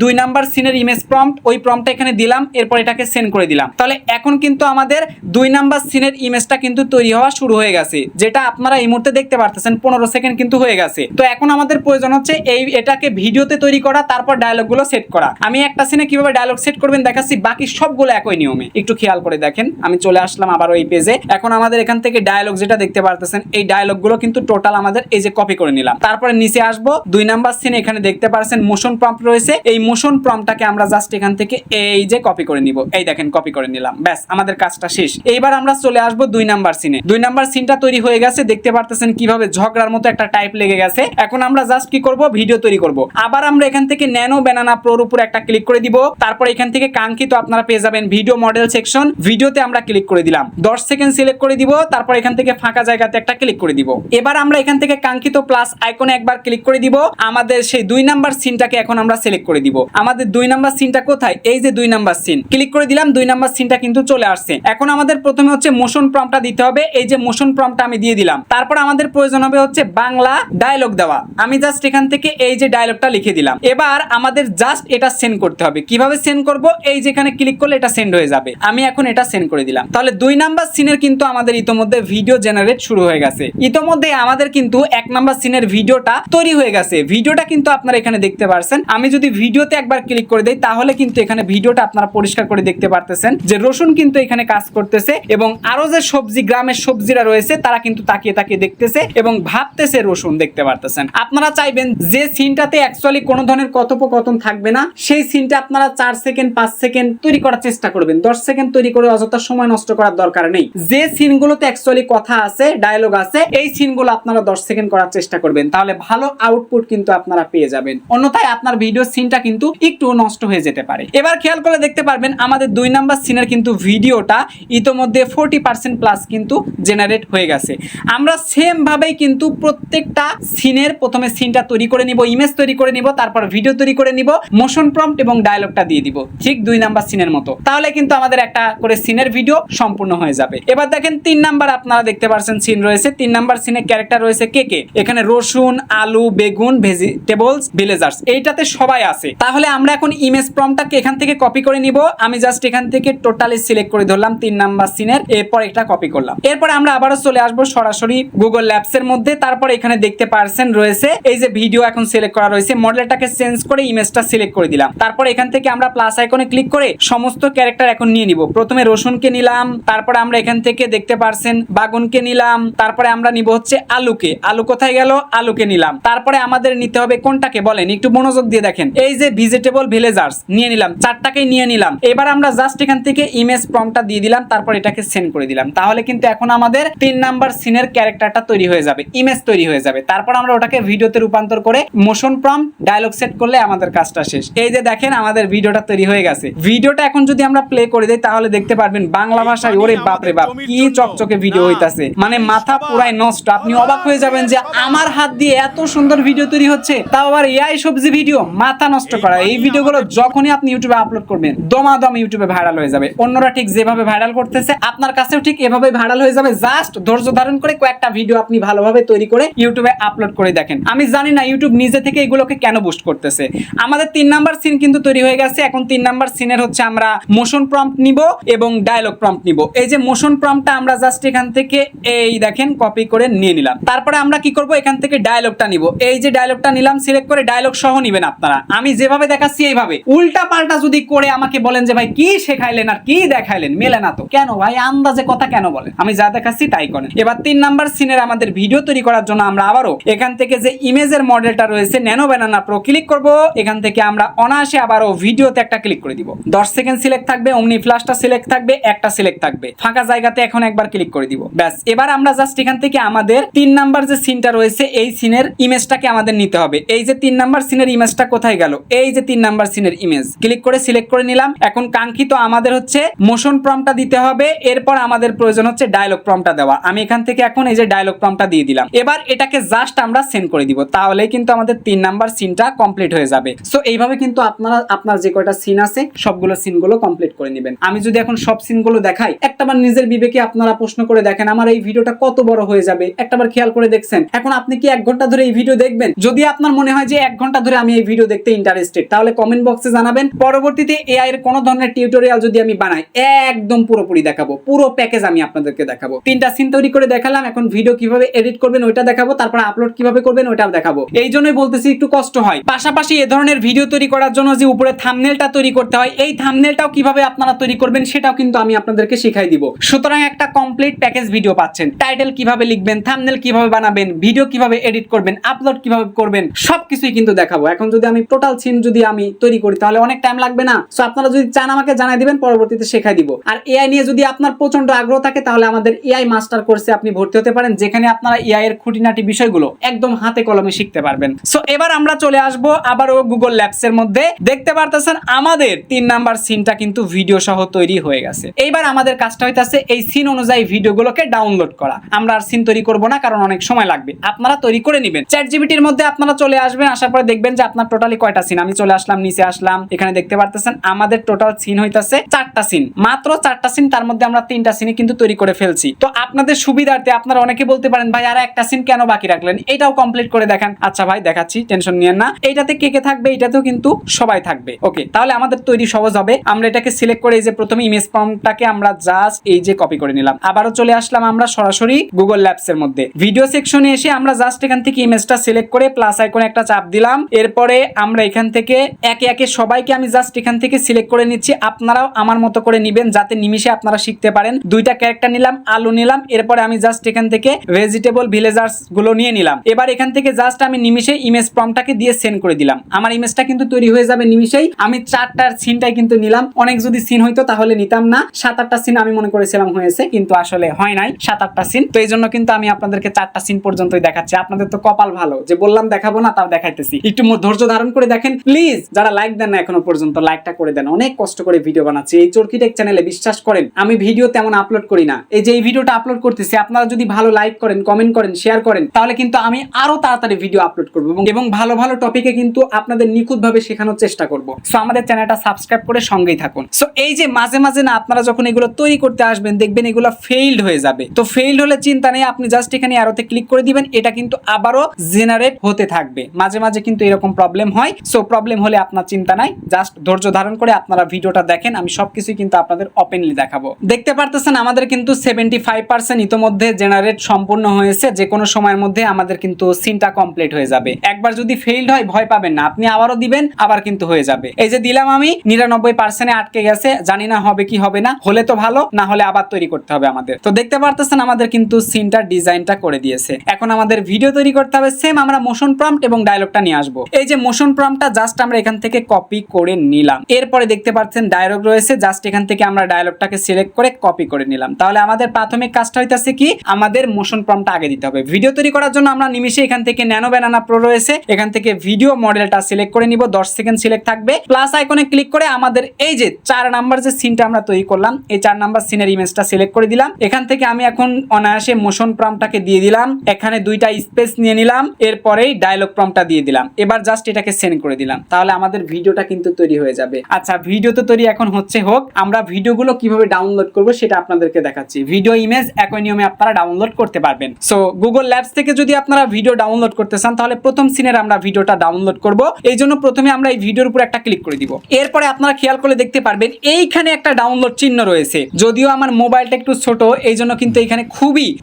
2 নাম্বার সিনের ইমেজ প্রম্পট, ওই প্রম্পটটা এখানে দিলাম, এরপর এটাকে সেন্ড করে দিলাম। তাহলে এখন কিন্তু আমাদের 2 নাম্বার সিনের ইমেজটা কিন্তু তৈরি হওয়া শুরু হয়ে গেছে, যেটা আপনারা এই মুহূর্তে দেখতে পারতেছেন 15 সেকেন্ড কিন্তু হয়ে গেছে। তো এখন আমাদের প্রয়োজন হচ্ছে এটাকে ভিডিওতে তৈরি করা, তারপর ডায়লগগুলো সেট করা। আমি একটা সিনে কিভাবে ডায়লগ সেট করবেন দেখাচ্ছি, বাকি সবগুলো একই নিয়মে। একটু খেয়াল করে দেখেন, আমি চলে আসলাম আবার ওই পেজে। এখন আমাদের এখান থেকে ডায়লগ যেটা দেখতে পারতেছেন, এই ডায়লগগুলো কিন্তু টোটাল আমাদের এই যে কপি করে নিলাম। তারপরে নিচে আসবো, 2 নাম্বার সিনে এখানে দেখতে পারছেন মোশন প্রম্পট রয়েছে। এই মোশন প্রম্পটটাকে আমরা জাস্ট এখান থেকে এই যে কপি করে নিব। এই দেখেন কপি করে নিলাম, ব্যাস আমাদের কাজটা শেষ। এইবার আমরা চলে আসবো 2 নাম্বার সিনে। 2 নাম্বার সিনটা তৈরি হয়ে গেছে, দেখতে পারতেছেন কিভাবে ঝগড়ার মতো একটা টাইপ লেগে গেছে। এখন আমরা জাস্ট কি করব, ভিডিও তৈরি করব। আবার আমরা এখান থেকে ন্যানো ব্যানানা প্রোর উপর একটা ক্লিক করে দিব। তারপর এখান থেকে কাঙ্ক্ষিত আপনারা পেয়ে যাবেন ভিডিও মডেল সেকশন, ভিডিওতে আমরা ক্লিক করে দিলাম। 10 সেকেন্ড সিলেক্ট করে দিব। তারপর এখান থেকে ফাঁকা জায়গাতে একটা ক্লিক করে দিব। এবার আমরা এখান থেকে কাঙ্ক্ষিত প্লাস আইকনে একবার ক্লিক করে দিব। আমাদের সেই 2 নাম্বার সিনটাকে এখন আমরা সিলেক্ট করে দিব। আমাদের 2 নাম্বার সিনটা কোথায়, এই যে 2 নাম্বার সিন, ক্লিক করে দিলাম। 2 নাম্বার সিনটা কিন্তু চলে আসছে। এখন আমাদের প্রথমে হচ্ছে মোশন প্রম্পটটা দিতে হবে। এই যে মোশন প্রম্পটটা আমি দিয়ে দিলাম। তারপর আমাদের প্রয়োজন হবে হচ্ছে বাংলা ডায়লগ দেওয়া। আমি জাস্ট এখান থেকে এই যে ডায়লগটা লিখে দিলাম। এবার আমাদের জাস্ট এটা সেন্ড করতে হবে। কিভাবে সেন্ড করব, এই যেখানে ক্লিক করলে এটা সেন্ড হয়ে যাবে। আমি এখন এটা সেন্ড করে দিলাম। তাহলে 2 নাম্বার সিনের কিন্তু আমাদের ইতোমধ্যে ভিডিও জেনারেট শুরু হয়ে গেছে। ইতোমধ্যে আমাদের কিন্তু 1 নাম্বার সিনের ভিডিওটা তৈরি হয়ে গেছে। ভিডিওটা কিন্তু আপনারা এখানে দেখতে পারছেন। আমি যদি ভিডিওতে একবার ক্লিক করে দেই, তাহলে কিন্তু এখানে ভিডিওটা আপনারা পরিষ্কার করে দেখতে পারতেছেন যে রসুন কিন্তু এখানে কাজ করতেছে, এবং আরো যে সবজি, গ্রামের সবজিরা রয়েছে তারা কিন্তু তাকিয়ে তাকিয়ে দেখতেছে এবং ভাবতেছে রসুন, দেখতে পারতেছেন। আপনারা চাইবেন যে সিনটাতে অ্যাকচুয়ালি কোনো ধরনের কথোপকথন থাকবে না, সেই সিনটা আপনারা 4 সেকেন্ড 5 সেকেন্ড তৈরি করার চেষ্টা করবেন। 10 সেকেন্ড তৈরি করে অযথা সময় নষ্ট করার দরকার নেই। যে সিনগুলোতে অ্যাকচুয়ালি কথা আছে, ডায়লগ আছে, এই সিনগুলো আপনারা 10 সেকেন্ড করার চেষ্টা করবেন। তাহলে ভালো আউটপুট কিন্তু আপনারা পেয়ে যাবেন। অন্যথায় আপনার ভিডিও সিনটা কিন্তু একটু নষ্ট হয়ে যেতে পারে। এবার খেয়াল করে দেখতে পারবেন আমাদের 2 নাম্বার সিনের কিন্তু ভিডিওটা ইতোমধ্যে 40% প্লাস কিন্তু জেনারেট হয়ে গেছে। আমরা সেম ভাবেই কিন্তু প্রত্যেকটা সিনের প্রথমে সিনটা তৈরি করে নিব, ইমেজ তৈরি করে নিব, তারপর ভিডিও তৈরি করে নিব, মোশন প্রম্পট এবং ডায়লগটা দিয়ে দিব, ঠিক 2 নাম্বার সিনের মতো। তাহলে কিন্তু আমাদের একটা করে সিনের ভিডিও সম্পূর্ণ হয়ে যাবে। এবার দেখেন 3 নাম্বার আপনারা দেখতে পাচ্ছেন সিন রয়েছে। 3 নাম্বার সিনে ক্যারেক্টার রয়েছে কে কে, এখানে রসুন, আলু, বেগুন, ভেজিটেবলস, ভিলেজার্স, এইটাতে সবাই আছে। তাহলে আমরা এখন ইমেজ প্রম্পটটাকে এখান থেকে কপি করে নিব। আমি জাস্ট এখান থেকে টোটালি সিলেক্ট করে ধরলাম 3 নাম্বার সিনের, এরপর এটা কপি করলাম। এরপর আমরা আবারও চলে আসবো সরাসরি গুগল ল্যাবস এর মধ্যে। তারপর এখানে দেখতে পারছেন রয়েছে এই যে ভিডিও এখন সিলেক্ট করা রয়েছে, মডেলটাকে চেঞ্জ করে ইমেজটা সিলেক্ট করে দিলাম। তারপর এখান থেকে আমরা প্লাস আইকনে ক্লিক করে সমস্ত ক্যারেক্টার এখন নিয়ে নিব। প্রথমে রসুনকে নিলাম, তারপর আমরা এখান থেকে দেখতে পারছেন বাগুনকে নিলাম, তারপরে আমরা নিব হচ্ছে আলুকে। আলু কোথায় গেল, আলুকে নিলাম। তারপরে আমাদের নিতে হবে কোনটাকে বলেন, একটু মনোযোগ দিয়ে দেখেন। এই যে ভেজিটেবল ভিলেজার্স নিয়ে নিলাম, 4টাকেই নিয়ে নিলাম। এবার আমরা জাস্ট এখান থেকে ইমেজ প্রম্পটটা দিয়ে দিলাম, তারপর এটাকে সেন্ড করে দিলাম। তাহলে কিন্তু এখন আমাদের 3 নাম্বার সিনের ক্যারেক্টারটা তৈরি হয়ে যাবে, ইমেজ তৈরি হয়ে যাবে। তারপর আমরা ওটাকে ভিডিওতে রূপান্তর করে মোশন প্রম্পট ডায়লগ সেট করলে আমাদের কাজটা শেষ। এই যে দেখেন আমাদের ভিডিওটা তৈরি হয়ে গেছে। ভিডিওটা এখন যদি আমরা প্লে করে দেই, তাহলে দেখতে পারবেন বাংলা ভাষায়, ওরে বাপ রে বাপ, কি চকচকে ভিডিও হইতাছে, মানে মাথা পুরাই নষ্ট। আপনি অবাক হয়ে যাবেন যে আমার হাত দিয়ে এত সুন্দর ভিডিও তৈরি হচ্ছে, তাও আবার এআই সবজি ভিডিও, মাথা নষ্ট করা। এই ভিডিওগুলো যখনই আপনি ইউটিউবে আপলোড করবেন, দমাদম ইউটিউবে ভাইরাল হয়ে যাবে। অন্যরা ঠিক যেভাবে ভাইরাল করতেছে, আপনার কাছেও ঠিক এভাবে ভাইরাল হয়ে যাবে। জাস্ট ধৈর্য ধারণ করে কয়েকটা ভিডিও আপনি ভালোভাবে তৈরি করে ইউটিউবে আপলোড করে দেখেন। আমি জানি না ইউটিউব নিজে থেকে এগুলোকে কেন বুস্ট করতেছে। আমাদের 3 নাম্বার সিন কিন্তু তৈরি হয়ে গেছে। এখন 3 নাম্বার সিনের হচ্ছে আমরা মোশন প্রম্পট নিব এবং ডায়লগ প্রম্পট নিব। এই যে মোশন প্রম্পটটা আমরা জাস্ট এখান থেকে এই দেখেন কপি করে নিয়ে নিলাম। তারপরে আমরা কি করব, এখান থেকে ডায়লগটা নিব। এই যে ডায়লগটা নিলাম, সিলেক্ট করে ডায়লগ সহ নেবেন আপনারা। আমি যেভাবে দেখাচ্ছি এইভাবে। উল্টা পাল্টা যদি করে আমাকে বলেন যে ভাই কি শেখাইলেন আর কি দেখাইলেন, মেলে না তো। কেন ভাই, আন্দাজে কথা কেন বলেন? আমি যা দেখাচ্ছি তাই করেন। এবার 3 নাম্বার সিনের আমাদের ভিডিও তৈরি করার জন্য আমরা আবারও এখান থেকে যে ইমেজের মডেলটা রয়েছে ন্যানো ব্যানানা প্রো ক্লিক করব। এখান থেকে আমরা অনায়াসে আবারও ভিডিওতে একটা ক্লিক করে দিব। 10 সেকেন্ড সিলেক্ট থাকবে, অমনি ফ্ল্যাশটা সিলেক্ট থাকবে, একটা সিলেক্ট থাকবে, ফাঁকা জায়গাতে এখন একবার ক্লিক করে দিব। ব্যাস, এবার আমরা জাস্ট এখান থেকে আমাদের 3 নাম্বার যে সিনটা রয়েছে, এই সিনের ইমেজটাকে আমাদের নিতে হবে। এই যে 3 নাম্বার সিনের ইমেজটা কোথায় গেল, এই যে 3 নাম্বার সিনের ইমেজ ক্লিক করে সিলেক্ট করে নিলাম। এখন কাঙ্ক্ষিত আমাদের হচ্ছে মোশন প্রম্পটটা দিতে হবে। এরপর আমাদের আমাদের প্রয়োজন হচ্ছে ডায়লগ প্রম্পটটা দেওয়া। আমি এখান থেকে এখন এই যে ডায়লগ প্রম্পটটা দিয়ে দিলাম। এবার এটাকে জাস্ট আমরা সেন্ড করে দিব, তাহলেই কিন্তু আমাদের 3 নাম্বার সিনটা কমপ্লিট হয়ে যাবে। সো এইভাবে কিন্তু আপনারা আপনার যে কয়টা সিন আছে সবগুলো সিনগুলো কমপ্লিট করে নেবেন। আমি যদি এখন সব সিনগুলো দেখাই, একটাবার নিজের বিবেকে আপনারা প্রশ্ন করে দেখেন আমার এই ভিডিওটা কত বড় হয়ে যাবে। একটাবার খেয়াল করে দেখছেন? এখন আপনি কি 1 ঘন্টা ধরে এই ভিডিও দেখবেন? যদি আপনার মনে হয় যে 1 ঘন্টা ধরে আমি এই ভিডিও দেখতে ইন্টারেস্টেড, তাহলে কমেন্ট বক্সে জানাবেন। পরবর্তীতে এআই এর কোনো ধরনের টিউটোরিয়াল যদি আমি বানাই, একদম পুরোপুরি দেখাবো, পুরো প্যাকেজ আমি আপনাদেরকে দেখাবো। 3টা সিন তৈরি করে দেখালাম, এখন ভিডিও কিভাবে এডিট করবেন ওইটা দেখাবো, তারপর আপলোড কিভাবে করবেন ওইটাও দেখাবো। এই জন্যই বলতেছি একটু কষ্ট হয়। পাশাপাশি এই ধরনের ভিডিও তৈরি করার জন্য যে উপরে থাম্বনেলটা তৈরি করতে হয়, এই থাম্বনেলটাও কিভাবে আপনারা তৈরি করবেন সেটাও কিন্তু আমি আপনাদেরকে শিখাই দিব। সুতরাং একটা কমপ্লিট প্যাকেজ ভিডিও পাচ্ছেন। টাইটেল কিভাবে লিখবেন, থাম্বনেল কিভাবে বানাবেন, ভিডিও কিভাবে এডিট করবেন, আপলোড কিভাবে করবেন, সবকিছুই কিন্তু দেখাবো। এখন যদি আমি টোটাল সিন যদি আমি তৈরি করি তাহলে অনেক টাইম লাগবে না? সো আপনারা যদি চান আমাকে জানাই দিবেন, পরবর্তীতে শেখাই দিব। আর এআই নিয়ে যদি আপনার প্রচন্ড আগ্রহ থাকে তাহলে আমাদের এআই মাস্টার কোর্সে আপনি ভর্তি হতে পারেন, যেখানে আপনারা এআই এর খুঁটিনাটি বিষয়গুলো একদম হাতে কলমে শিখতে পারবেন। সো এবার আমরা চলে আসবো আবারও গুগল ল্যাবস এর মধ্যে। দেখতে পারতেছেন আমাদের 3 নাম্বার সিনটা কিন্তু ভিডিও সহ তৈরি হয়ে গেছে। এইবার আমাদের কাজটা হইতাছে এই সিন অনুযায়ী ভিডিওগুলোকে ডাউনলোড করা। আমরা আর সিন তৈরি করব না, কারণ অনেক সময় লাগবে। আপনারা তৈরি করে নেবেন। চ্যাটজিপিটির মধ্যে আপনারা চলে আসবেন, আসার পরে দেখবেন যে আপনার টোটালি কয়টা সিন। আমি চলে আসলাম, নিচে আসলাম, এখানে দেখতে পারতেছেন আমাদের টোটাল সিন হইতাছে 4টা সিন, মাত্র 4টা সিন। তার মধ্যে আমরা 3টা সিনে কিন্তু তৈরি করে ফেলছি। তো আপনাদের সুবিধার্থে আপনারা অনেকে বলতে পারেন ভাই আর একটা সিন কেন বাকি রাখলেন, এটাও কমপ্লিট করে দেখান। আচ্ছা ভাই দেখাচ্ছি, টেনশন নিয়েন না। এইটাতে কে কে থাকবে, এটাতেও কিন্তু সবাই থাকবে। ওকে, তাহলে আমাদের তৈরি সহজ হবে। আমরা এটাকে সিলেক্ট করে এই যে প্রথমে ইমেজ প্রম্পটটাকে আমরা জাস্ট এই যে কপি করে নিলাম। আবারও চলে আসলাম আমরা সরাসরি গুগল ল্যাবস এর মধ্যে। ভিডিও সেকশনে এসে আমরা জাস্ট এখান থেকে ইমেজটা সিলেক্ট করে প্লাস আইকনে একটা চাপ দিলাম। এরপরে আমরা এখান থেকে একে একে সবাইকে আমি জাস্ট এখান থেকে সিলেক্ট করে নিচ্ছি। আপনারাও আমার মতো করে নেবেন যাতে নিমিশে আপনারা শিখতে পারেন। 2টা ক্যারেক্টার নিলাম, আলু নিলাম। এরপরে আমি জাস্ট এখান থেকে ভেজিটেবল ভিলেজার্স গুলো নিয়ে নিলাম। এবার এখান থেকে জাস্ট আমি নিমিশে ইমেজ প্রম্পটটাকে দিয়ে সেন্ড করে দিলাম। আমার ইমেজটা কিন্তু তৈরি হয়ে যাবে নিমিশেই। আমি 4টার সিনটাই কিন্তু নিলাম। অনেক যদি সিন হইতো তাহলে নিতাম না। 7-8টা সিন আমি মনে করেছিলাম হয়েছে, কিন্তু আসলে হয় নাই 7-8টা সিন। তো এই জন্য কিন্তু আমি আপনাদেরকে 4টা সিন পর্যন্তই দেখাচ্ছি। আপনাদের তো কপাল ভালো যে বললাম দেখাবো না, তাও দেখাইতেছি। একটু ধৈর্য ধারণ করে দেখেন প্লিজ। যারা লাইক দেন না এখনো পর্যন্ত, লাইকটা করে দেন। অনেক কষ্ট করে ভিডিও বানাচ্ছি এই চরকি টেক চ্যানেলে, বিশ্বাস করেন আমি ভিডিও তেমন আপলোড করি না। এই যে এই ভিডিওটা আপলোড করতেছি, আপনারা যদি ভালো লাইক করেন, কমেন্ট করেন, শেয়ার করেন, তাহলে কিন্তু আমি আরো তাড়াতাড়ি ভিডিও আপলোড করব এবং ভালো ভালো টপিকে কিন্তু আপনাদের নিখুঁতভাবে শেখানোর চেষ্টা করব। সো আমাদের চ্যানেলটা সাবস্ক্রাইব করে সঙ্গেই থাকুন। সো এই যে মাঝে মাঝে না আপনারা যখন এগুলো তৈরি করতে আসবেন দেখবেন এগুলো ফেইলড হয়ে যাবে। তো ফেইলড হলে চিন্তা নেই, আপনি জাস্ট এখানে অ্যারোতে ক্লিক করে দিবেন, এটা কিন্তু আবারও জেনারেট হতে থাকবে। মাঝে মাঝে কিন্তু এরকম প্রবলেম হয়। সো প্রবলেম হলে আপনার চিন্তা নাই, জাস্ট ধৈর্য ধারণ করে আপনারা ভিডিওটা দেখেন। আমি সবকিছুই কিন্তু আপনাদের ওপেনলি দেখাবো। দেখতে পারতেছেন আমাদের কিন্তু 75% ইতোমধ্যে জেনারেট সম্পূর্ণ হয়েছে। যে কোনো সময়ের মধ্যে আমাদের কিন্তু সিনটা কমপ্লিট হয়ে যাবে। একবার যদি ফেইলড হয় ভয় পাবেন না, আপনি আবারও দিবেন, আবার কিন্তু হয়ে যাবে। এই যে দিলাম আমি, 99% আটকে গেছে। জানি না হবে কি হবে না, হলে তো ভালো, না হলে আবার তৈরি করতে হবে আমাদের। তো দেখতে পারতেছেন আমাদের কিন্তু সিনটার ডিজাইনটা করে দিয়েছে। এখন আমাদের ভিডিও তৈরি করতে হবে। সেম আমরা মোশন প্রম্পট এবং ডায়লগটা নিয়ে আসবো। এই যে মোশন প্রম্পটটা জাস্ট আমরা এখান থেকে কপি করে নিলাম। এরপরে দেখতে পাচ্ছেন ডায়লগ রয়েছে, জাস্ট এখান থেকে আমরা ডায়লগটাকে সিলেক্ট করে কপি করে নিলাম। তাহলে আমাদের প্রাথমিক কাজটা হইতাছে কি, আমাদের মোশন প্রম্পটটা আগে দিতে হবে। ভিডিও তৈরি করার জন্য আমরা নিমিশে এখান থেকে ন্যানো ব্যানানা প্রো রয়েছে, এখান থেকে ভিডিও মডেলটা সিলেক্ট করে নিব। 10 সেকেন্ড সিলেক্ট থাকবে। প্লাস আইকনে ক্লিক করে আমাদের এই যে 4 নাম্বার যে সিনটা আমরা তৈরি করলাম, এই 4 নাম্বার সিনের ইমেজটা সিলেক্ট করে দিলাম। এখান থেকে আমি এখন অনায়াসে মোশন প্রম্পটটাকে দিয়ে দিলাম। এখানে 2টা স্পেস নিয়ে নিলাম। এরপরেই ডায়লগ প্রম্পটটা দিয়ে দিলাম। এবার জাস্ট এটাকে সেন্ড করে দিলাম। তাহলে আমাদের ভিডিওটা কিন্তু তৈরি হয়ে যাবে। আচ্ছা, ভিডিও তো তৈরি এখন হচ্ছে হোক। আমরা ভিডিওগুলো কিভাবে ডাউনলোড করব সেটা আপনাদেরকে দেখাচ্ছি। ভিডিও ইমেজ একই নিয়মে আপনারা ডাউনলোড করতে পারবেন। সো গুগল ল্যাবস থেকে যদি আপনারা ভিডিও ডাউনলোড করতে চান তাহলে প্রথম সিনের আমরা ভিডিওটা ডাউনলোড করব। এই জন্য প্রথমে আমরা এই ভিডিওর উপর একটা ক্লিক করে দিব। এরপরে আপনারা খেয়াল করে দেখতে পারবেন এইখানে একটা ডাউনলোড চিহ্ন রয়েছে। যদিও আমার মোবাইলটা একটু ছোট, এই জন্য কিন্তু এখানে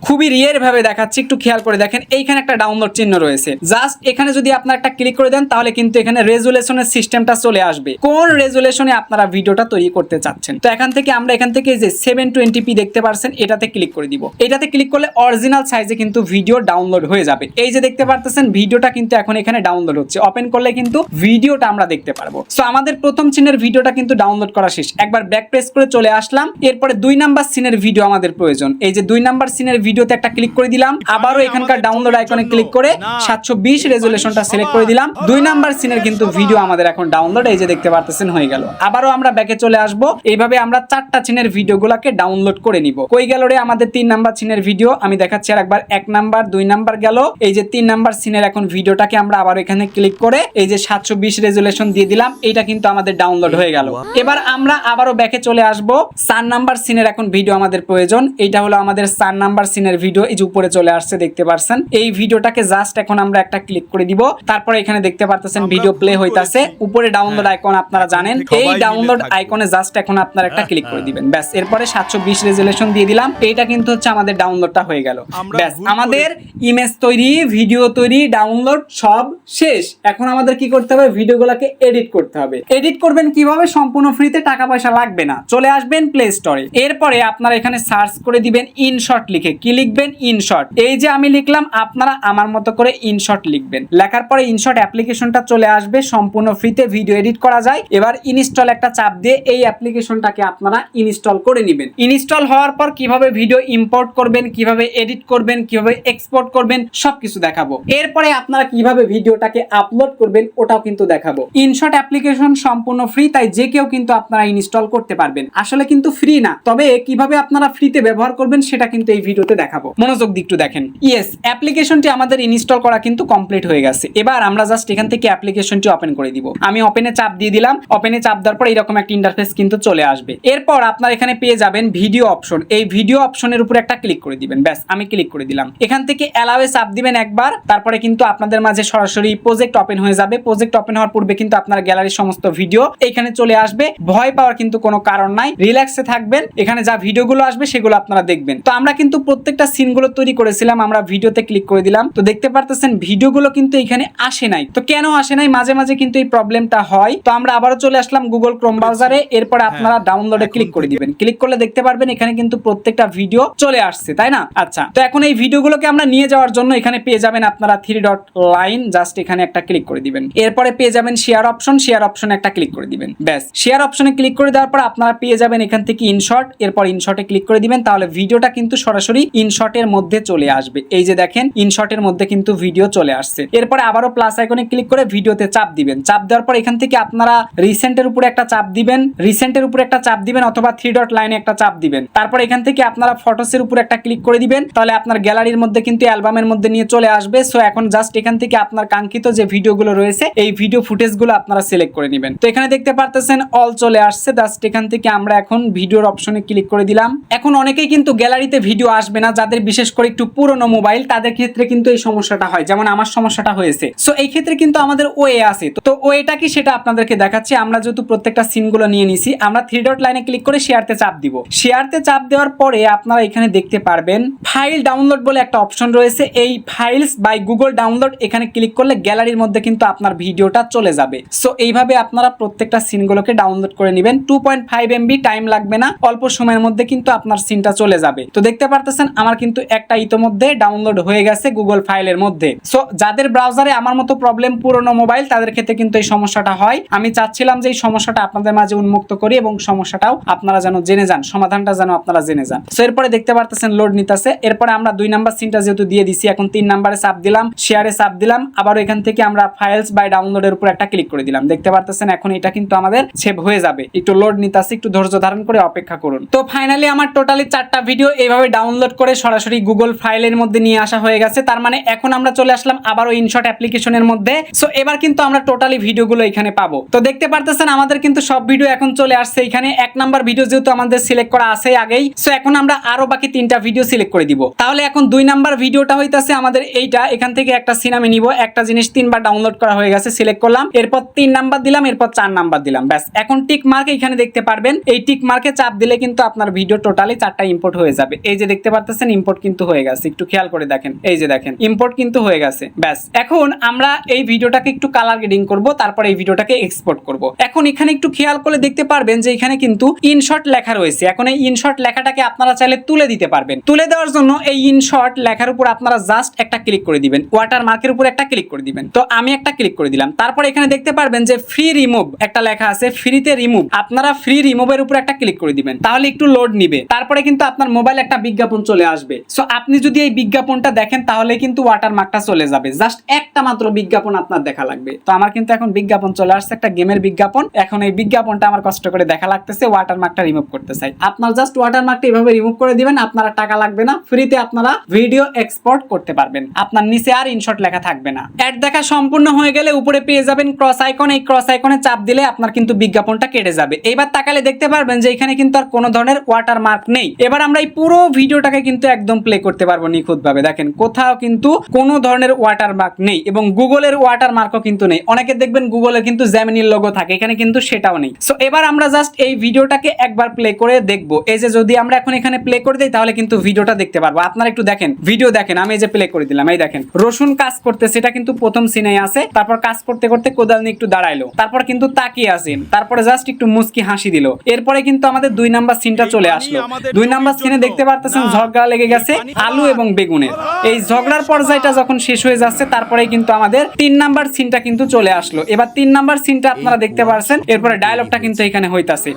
খুবই রিয়ার ভাবে দেখাচ্ছি। একটু খেয়াল করে দেখেন, এইখানে একটা ডাউনলোড চিহ্ন রয়েছে। জাস্ট এখানে যদি আপনারা একটা ক্লিক করে দেন তাহলে কিন্তু এখানে রেজুলেশনের সিস্টেমটা চলে আসবে, কোন রেজুলেশনে আপনারা ভিডিওটা তৈরি করতে চাচ্ছেন। তো এখান থেকে আমরা এখান থেকে যে 720p দেখতে পারছেন, এটাতে ক্লিক করে দিব। এটাতে ক্লিক করলে অরিজিনাল সাইজে কিন্তু ভিডিও ডাউনলোড হয়ে যাবে। এই যে দেখতে পারতেছেন ভিডিওটা কিন্তু এখন এখানে ডাউনলোড হচ্ছে। ওপেন করলে কিন্তু ভিডিওটা আমরা দেখতে পারবো। সো আমাদের প্রথম সিনের ভিডিওটা কিন্তু ডাউনলোড করা শেষ। একবার ব্যাক প্রেস করে চলে আসলাম। এরপরে 2 নাম্বার সিনের ভিডিও আমাদের প্রয়োজন। এই যে 2 নাম্বার সিনের ভিডিওতে একটা ক্লিক করে দিলাম। আবারও এখানকার ডাউনলোড আইকনে ক্লিক করে 720 রেজুলেশনটা সিলেক্ট করে দিলাম। 2 নাম্বার সিনের কিন্তু ভিডিও আমাদের এখন ডাউনলোড এই যে দেখতে পারতেছেন হয়ে গেল। আবারও আমরা ব্যাকে চলে আসব। এইভাবে আমরা 4টা সিনের ভিডিওগুলোকে ডাউনলোড ডাউনলোড করে নিব। কই গেল রে আমাদের 3 নাম্বার সিনের ভিডিও, আমি দেখাচ্ছি আর একবার। 1 নাম্বার 2 নাম্বার গেল, এই যে 3 নাম্বার সিনের এখন ভিডিওটাকে আমরা আবার এখানে ক্লিক করে এই যে 720 রেজুলেশন দিয়ে দিলাম, এটা কিন্তু আমাদের ডাউনলোড হয়ে গেল। এবার আমরা আবারও ব্যাকে চলে আসব। 4 নাম্বার সিনের এখন ভিডিও আমাদের প্রয়োজন, এইটা হলো আমাদের 4 নাম্বার সিনের ভিডিও, এই যে উপরে চলে আসছে দেখতে পাচ্ছেন। এই ভিডিওটাকে জাস্ট এখন আমরা একটা ক্লিক করে দিব, তারপরে এখানে দেখতে পারতেছেন ভিডিও প্লে হইতাছে, উপরে ডাউনলোড আইকন আপনারা জানেন, এই ডাউনলোড আইকনে জাস্ট এখন আপনারা একটা ক্লিক করে দিবেন, ব্যাস। এরপরে 720 রেজুলেশন দিয়ে দিলাম, এইটা কিন্তু হচ্ছে আমাদের ডাউনলোডটা হয়ে গেল, ব্যাস। আমাদের ইমেজ তৈরি, ভিডিও তৈরি, ডাউনলোড সব শেষ। এখন আমাদের কি করতে হবে, ভিডিওগুলোকে এডিট করতে হবে। এডিট করবেন কিভাবে, সম্পূর্ণ ফ্রিতে, টাকা পয়সা লাগবে না। চলে আসবেন প্লে স্টোরে, এরপরে আপনারা এখানে সার্চ করে দিবেন ইনশট লিখে। কি লিখবেন, ইনশট। এই যে আমি লিখলাম, আপনারা আমার মতো করে ইনশট লিখবেন। লেখার পরে ইনশট অ্যাপ্লিকেশনটা চলে আসবে, সম্পূর্ণ ফ্রিতে ভিডিও এডিট করা যায়। এবার ইনস্টল একটা চাপ দিয়ে এই অ্যাপ্লিকেশনটাকে আপনারা ইনস্টল করে নেবেন। ইনস্টল হওয়ার পর কিভাবে ভিডিও ইম্পোর্ট করবেন, কিভাবে এডিট করবেন, কিভাবে এক্সপোর্ট করবেন, সবকিছু দেখাবো। এরপরে আপনারা কিভাবে ভিডিওটাকে আপলোড করবেন ওটাও কিন্তু দেখাবো। ইনশট অ্যাপ্লিকেশন সম্পূর্ণ ফ্রি, তাই যে কেউ কিন্তু আপনারা ইনস্টল করতে পারবেন। আসলে কিন্তু ফ্রি না, তবে কিভাবে আপনারা ফ্রিতে ব্যবহার করবেন সেটা কিন্তু এই ভিডিওতে দেখাবো। মনোযোগ দিয়ে একটু দেখেন। ইয়েস, অ্যাপ্লিকেশনটি আমাদের ইনস্টল করা কিন্তু কমপ্লিট হয়ে গেছে। এবার আমরা জাস্ট এখান থেকে অ্যাপ্লিকেশনটি ওপেন করে দিব। আমি ওপেনে চাপ দিয়ে দিলাম, ওপেনে চাপ দেওয়ার পর এরকম একটা ইন্টারফেস কিন্তু চলে আসবে। এরপর আপনারা এখানে পেয়ে যাবেন ভিডিও অপশন, এই ভিডিও অপশনের উপর একটা ক্লিক করে দিবেন, ব্যাস। আমি ক্লিক করে দিলাম, এখান থেকে অ্যালাওয়ে চাপ দিবেন একবার, তারপরে কিন্তু আপনাদের মাঝে সরাসরি প্রজেক্ট ওপেন হয়ে যাবে। প্রজেক্ট ওপেন হওয়ার পূর্বে কিন্তু আপনার গ্যালারির সমস্ত ভিডিও এখানে চলে আসবে। ভয় পাওয়ার কিন্তু কোনো কারণ নাই, রিল্যাক্সে থাকবেন। এখানে যা ভিডিওগুলো আসবে সেগুলো আপনারা দেখবেন। তো আমরা কিন্তু প্রত্যেকটা সিনগুলো তৈরি করেছিলাম, আমরা ভিডিওতে ক্লিক করে দিলাম। তো দেখতে পারতেছেন ভিডিওগুলো কিন্তু এখানে আসে নাই। তো কেন আসে নাই, মাঝে মাঝে কিন্তু এই প্রবলেমটা হয়। তো আমরা আবারও চলে আসলাম গুগল ক্রোম ব্রাউজারে, এরপরে আপনারা ডাউনলোডে ক্লিক করে দিবেন। ক্লিক করলে দেখতে পারবেন এখানে কিন্তু প্রত্যেকটা ভিডিও চলে আসছে, তাই না? আচ্ছা, তো এখন এই ভিডিওগুলোকে আমরা নিয়ে যাওয়ার জন্য এখানে পেয়ে যাবেন আপনারা 3 ডট লাইন, জাস্ট এখানে একটা ক্লিক করে দিবেন। এরপরে পেয়ে যাবেন শেয়ার অপশন, শেয়ার অপশনে একটা ক্লিক করে দিবেন, ব্যাস। শেয়ার অপশনে ক্লিক করে দেওয়ার পর আপনারা পেয়ে যাবেন এখান থেকে ইনশট, এরপর ইনশটে ক্লিক করে দিবেন, তাহলে ভিডিওটা কিন্তু সরাসরি ইনশটের মধ্যে চলে আসবে। এই যে দেখেন ইনশটের মধ্যে কিন্তু ভিডিও চলে আসছে। এরপরে আবারও প্লাস আইকনে ক্লিক করে ভিডিওতে চাপ দিবেন। চাপ দেওয়ার পর এখান থেকে আপনারা রিসেন্টের উপরে একটা চাপ দিবেন, রিসেন্টের উপরে একটা চাপ দিবেন, অথবা 3 ডট লাইনে একটা চাপ দিবেন। তারপর এখান থেকে আপনারা ফটোসের উপরে একটা ক্লিক করে দিবেন, তাহলে আপনার গ্যালারির মধ্যে কিন্তু অ্যালবামের মধ্যে নিয়ে চলে আসবে। সো এখন জাস্ট এখান থেকে আপনার কাঙ্ক্ষিত যে ভিডিওগুলো রয়েছে এই ভিডিও ফুটেজগুলো আপনারা সিলেক্ট করে নেবেন। তো এখানে দেখতে পারতেছেন অল চলে আসছে, জাস্ট এখান থেকে আমরা এখন ভিডিওর অপশনে ক্লিক করে দিলাম। এখন অনেকেই কিন্তু গ্যালারিতে ভিডিও আসবে না, যাদের বিশেষ করে একটু পুরনো মোবাইল, তাদের ক্ষেত্রে কিন্তু এই সমস্যাটা হয়, যেমন আমার সমস্যাটা হয়েছে। সো এই ক্ষেত্রে কিন্তু আমাদের ওয়ে আছে। তো ওয়েটা কি সেটা আপনাদেরকে দেখাচ্ছি। আমরা যেহেতু প্রত্যেকটা সিনগুলো নিয়ে নিছি, আমরা 3 ডট লাইনে ক্লিক করে শেয়ারতে চাপ দিব। শেয়ারতে চাপ দেওয়ার পরে আপনারা এখানে দেখতে পারবেন ফাইল ডাউনলোড বলে একটা অপশন রয়েছে। এই ফাইলস বাই গুগল ডাউনলোড এখানে ক্লিক করলে গ্যালারির মধ্যে কিন্তু আপনার ভিডিওটা চলে যাবে। সো এইভাবে আপনারা প্রত্যেকটা সিনগুলোকে ডাউনলোড করে নেবেন। 2.5 MB টাইম লাগবে না, অল্প সময়ের মধ্যে কিন্তু আপনার সিনটা চলে যাবে। তো দেখতে পারতেছেন আমার কিন্তু একটা ইতোমধ্যে ডাউনলোড হয়ে গেছে গুগল ফাইলের মধ্যে। সো যাদের ব্রাউজারে আমার মতো প্রবলেম, পুরনো মোবাইল, তাদের ক্ষেত্রে কিন্তু এই সমস্যাটা হয়। আমি চাচ্ছিলাম যে এই সমস্যাটা আপনাদের মাঝে উন্মুক্ত করি এবং সমস্যাটাও আপনারা যেন জেনে যান, সমাধানটা যেন আপনারা জেনে যান। সো এরপরে দেখতে পারতেছেন লোড নিতেছে। এরপরে আমরা 2 নাম্বার সিনটা যেহেতু দিয়ে দিছি, এখন 3 নাম্বারে চাপ দিলাম, শেয়ারে চাপ দিলাম, আবার এখান থেকে আমরা ফাইলস বাই ডাউনলোডের উপর একটা ক্লিক করে দিলাম। দেখতে পারতেছেন এখন এটা কিন্তু আমাদের সেভ হয়ে যাবে। একটু লোড নিতেছে, একটু ধৈর্য ধারণ করে অপেক্ষা করুন। তো ফাইনালি আমার টোটালি 4টা ভিডিও এইভাবে ডাউনলোড করে সরাসরি গুগল ফাইলের মধ্যে নিয়ে আসা হয়ে গেছে। তার মানে এখন আমরা চলে আসলাম আবারও ইনশট অ্যাপ্লিকেশনের মধ্যে। সো এবার কিন্তু আমরা টোটালি ভিডিওগুলো এখানে পাবো। তো দেখতে পারতেছেন আমাদের কিন্তু সব ভিডিও এখন চলে আসছে এখানে। 1 নাম্বার ভিডিও যেহেতু আমাদের সিলেক্ট করা আছে আগেই, সো এখন আমরা আরো বাকি 3টা ভিডিও সিলেক্ট করে দিব। তাহলে এখন 2 নাম্বার ভিডিওটা হইতাছে আমাদের এইটা। এখান থেকে একটা সিন আমি নিব, একটা জিনিস 3বার ডাউনলোড করা হয়ে গেছে, সিলেক্ট করলাম, এরপর 3 নাম্বার দিলাম, এরপর 4 নাম্বার দিলাম, ব্যাস। এখন টিক মার্ক এখানে দেখতে পারবেন, এই টিক মার্কে চাপ দিলে কিন্তু আপনার ভিডিও টোটালি 4টা ইম্পোর্ট হয়ে যাবে। এই যে দেখতে পারতেছেন ইম্পোর্ট কিন্তু হয়ে গেছে, একটু খেয়াল করে দেখেন, এই যে দেখেন ইম্পোর্ট কিন্তু হয়ে গেছে, ব্যাস। এখন আমরা এই ভিডিওটাকে একটু কালার গ্রেডিং করব, তারপর এই ভিডিওটাকে এক্সপোর্ট করব। এখন এখানে একটু খেয়াল করে দেখতে পারবেন যে এখানে কিন্তু ইনশট লেখা রয়েছে। এখন এই ইনশট লেখাটাকে আপনারা চাইলে তুলে দিতে পারবেন। তুলে দেওয়ার জন্য এই ইনশট লেখার উপর আপনারা জাস্ট একটা ক্লিক করে দিবেন, ওয়াটার মার্কের উপর একটা ক্লিক করে দিবেন। তো আমি একটা ক্লিক করে দিলাম। তারপর এখানে দেখতে পারবেন যে ফ্রি রিমুভ একটা লেখা আছে, ফ্রিতে রিমুভ। আপনারা ফ্রি রিমুভের উপর একটা ক্লিক করে দিবেন, তাহলে একটু লোড নিবে। তারপরে কিন্তু আপনার মোবাইলে একটা বিজ্ঞাপন চলে আসবে। সো আপনি যদি এই বিজ্ঞাপনটা দেখেন তাহলে কিন্তু ওয়াটার মার্কটা চলে যাবে। জাস্ট একটা মাত্র বিজ্ঞাপন আপনার দেখা লাগবে। তো আমার কিন্তু এখন বিজ্ঞাপন চলে আসছে, একটা গেমের বিজ্ঞাপন। এখন এই বিজ্ঞাপনটা আমার কষ্ট করে দেখা লাগতেছে, ওয়াটার মার্কটা রিমুভ করতে চাই। আপনার জাস্ট ওয়াটারমার্কটা এভাবে রিমুভ করে দিবেন, আপনারা টাকা লাগবে না, ফ্রিতে আপনারা ভিডিও এক্সপোর্ট করতে পারবেন। আপনার নিচে আর ইনশট লেখা থাকবে না। অ্যাড দেখা সম্পূর্ণ হয়ে গেলে উপরে পেয়ে যাবেন ক্রস আইকন, এই ক্রস আইকনে চাপ দিলে আপনার কিন্তু বিজ্ঞাপনটা কেটে যাবে। এবার তাকালে দেখতে পারবেন যে এখানে কিন্তু আর কোনো ধরনের ওয়াটারমার্ক নেই। এবার আমরা এই পুরো ভিডিওটাকে কিন্তু একদম প্লে করতে পারবো নিখুঁতভাবে। দেখেন কোথাও কিন্তু কোনো ধরনের ওয়াটারমার্ক নেই এবং গুগলের ওয়াটারমার্কও কিন্তু নেই। অনেকে দেখবেন গুগলের কিন্তু জেমিনির লোগো থাকে, এখানে কিন্তু সেটাও নেই। সো এবার আমরা জাস্ট এই ভিডিওটাকে একবার প্লে করে দেখবো। এই যে যদি আমরা এখন এখানে প্লে করে দিই তাহলে কিন্তু ভিডিওটা দেখতে পারবো। আপনারা একটু দেখেন, ভিডিও দেখেন। আমি এই যে প্লে করে দিলাম, এই দেখেন রসুন কাজ করতে, সেটা কিন্তু প্রথম সিনে আছে। তারপর কাজ করতে করতে কোদাল নিয়ে একটু দাঁড়াইলো, তারপর কিন্তু তাকিয়ে আছেন, তারপরে জাস্ট একটু মুস্কি হাসি দিল। এরপরে কিন্তু আমাদের 2 নাম্বার সিনটা চলে আসলো। 2 নাম্বার সিনে দেখতে পারতেছেন ঝগড়া লেগে গেছে আলু এবং বেগুনের। এই ঝগড়ার পর্যায়টা যখন শেষ হয়ে যাচ্ছে তারপরে কিন্তু আমাদের 3 নাম্বার সিনটা কিন্তু চলে আসলো। এবার 3 নাম্বার সিনটা আপনারা দেখতে পারছেন, এরপরে ডায়লগটা কিন্তু এখানে হইতাছে।